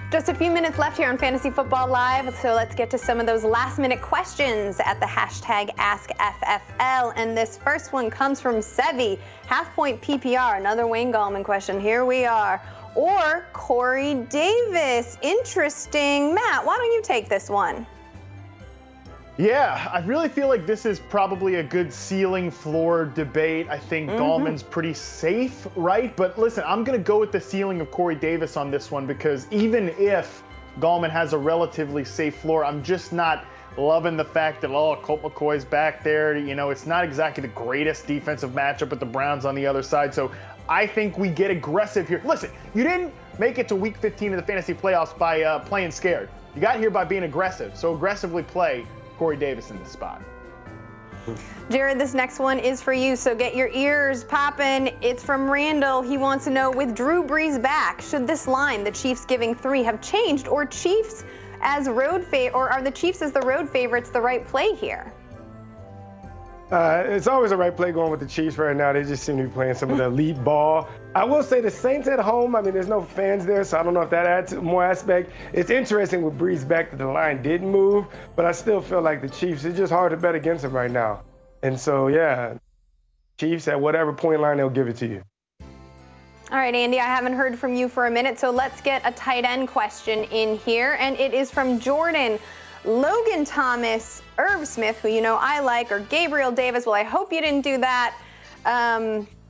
Just a few minutes left here on Fantasy Football Live, so let's get to some of those last-minute questions at the hashtag AskFFL. And this first one comes from Sevi. Half-point PPR, another Wayne Gallman question. Here we are. Or Corey Davis. Interesting. Matt, why don't you take this one? Yeah, I really feel like this is probably a good ceiling floor debate. I think Gallman's pretty safe, right? But listen, I'm going to go with the ceiling of Corey Davis on this one because even if Gallman has a relatively safe floor, I'm just not loving the fact that, Colt McCoy's back there. You know, it's not exactly the greatest defensive matchup with the Browns on the other side. So I think we get aggressive here. Listen, you didn't make it to week 15 of the fantasy playoffs by playing scared. You got here by being aggressive. So aggressively play Corey Davis in this spot. Jared, this next one is for you, so get your ears popping. It's from Randall. He wants to know, with Drew Brees back, should this line, the Chiefs giving 3, have changed, or Chiefs as or are the Chiefs as the road favorites the right play here? It's always the right play going with the Chiefs right now. They just seem to be playing some of the elite ball. I will say the Saints at home, I mean, there's no fans there, so I don't know if that adds more aspect. It's interesting with Brees back that the line didn't move, but I still feel like the Chiefs, it's just hard to bet against them right now. And so, yeah, Chiefs at whatever point line, they'll give it to you. All right, Andy, I haven't heard from you for a minute, so let's get a tight end question in here, and it is from Jordan. Logan Thomas, Irv Smith, who you know I like, or Gabriel Davis. Well, I hope you didn't do that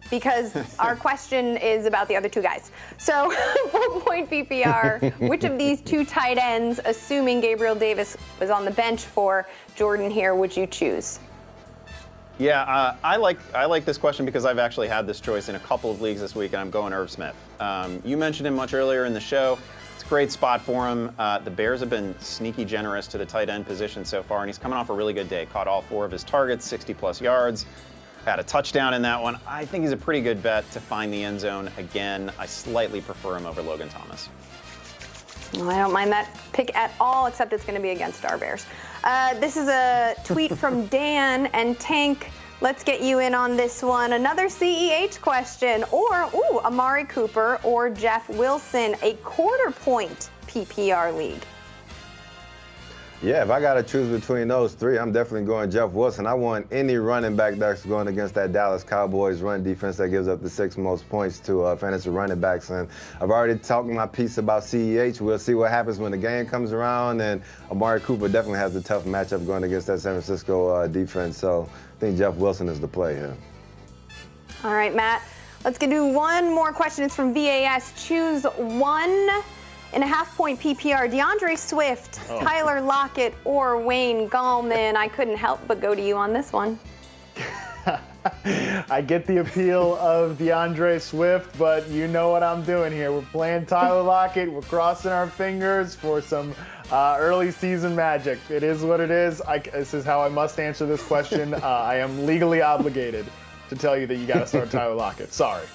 because our question is about the other two guys. So 4-point PPR, which of these two tight ends, assuming Gabriel Davis was on the bench for Jordan here, would you choose? Yeah, I like this question because I've actually had this choice in a couple of leagues this week, and I'm going Irv Smith. You mentioned him much earlier in the show. It's a great spot for him. The Bears have been sneaky generous to the tight end position so far, and he's coming off a really good day. Caught all 4 of his targets, 60-plus yards. Had a touchdown in that one. I think he's a pretty good bet to find the end zone again. I slightly prefer him over Logan Thomas. Well, I don't mind that pick at all, except it's going to be against our Bears. This is a tweet from Dan and Tank. Let's get you in on this one. Another CEH question. Or, Amari Cooper or Jeff Wilson, a 1/4-point PPR league. Yeah, if I got to choose between those 3, I'm definitely going Jeff Wilson. I want any running back that's going against that Dallas Cowboys run defense that gives up the 6th most points to fantasy running backs. And I've already talked my piece about CEH. We'll see what happens when the game comes around. And Amari Cooper definitely has a tough matchup going against that San Francisco defense. So I think Jeff Wilson is the play here. All right, Matt. Let's do one more question. It's from VAS. Choose 1.5-point PPR, DeAndre Swift, Tyler Lockett, or Wayne Gallman. I couldn't help but go to you on this one. I get the appeal of DeAndre Swift, but you know what I'm doing here. We're playing Tyler Lockett. We're crossing our fingers for some early season magic. It is what it is. This is how I must answer this question. I am legally obligated. to tell you that you got to start Tyler Lockett. Sorry.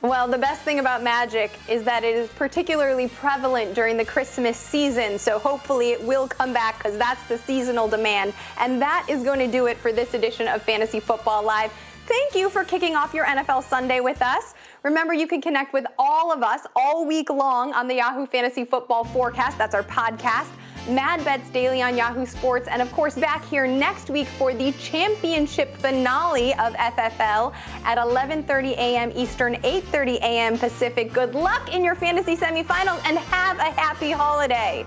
Well, the best thing about Magic is that it is particularly prevalent during the Christmas season, so hopefully it will come back because that's the seasonal demand. And that is going to do it for this edition of Fantasy Football Live. Thank you for kicking off your NFL Sunday with us. Remember, you can connect with all of us all week long on the Yahoo Fantasy Football Forecast. That's our podcast. Mad Bets Daily on Yahoo Sports, and of course back here next week for the championship finale of FFL at 11:30 a.m. Eastern, 8:30 a.m. Pacific. Good luck in your fantasy semifinals and have a happy holiday.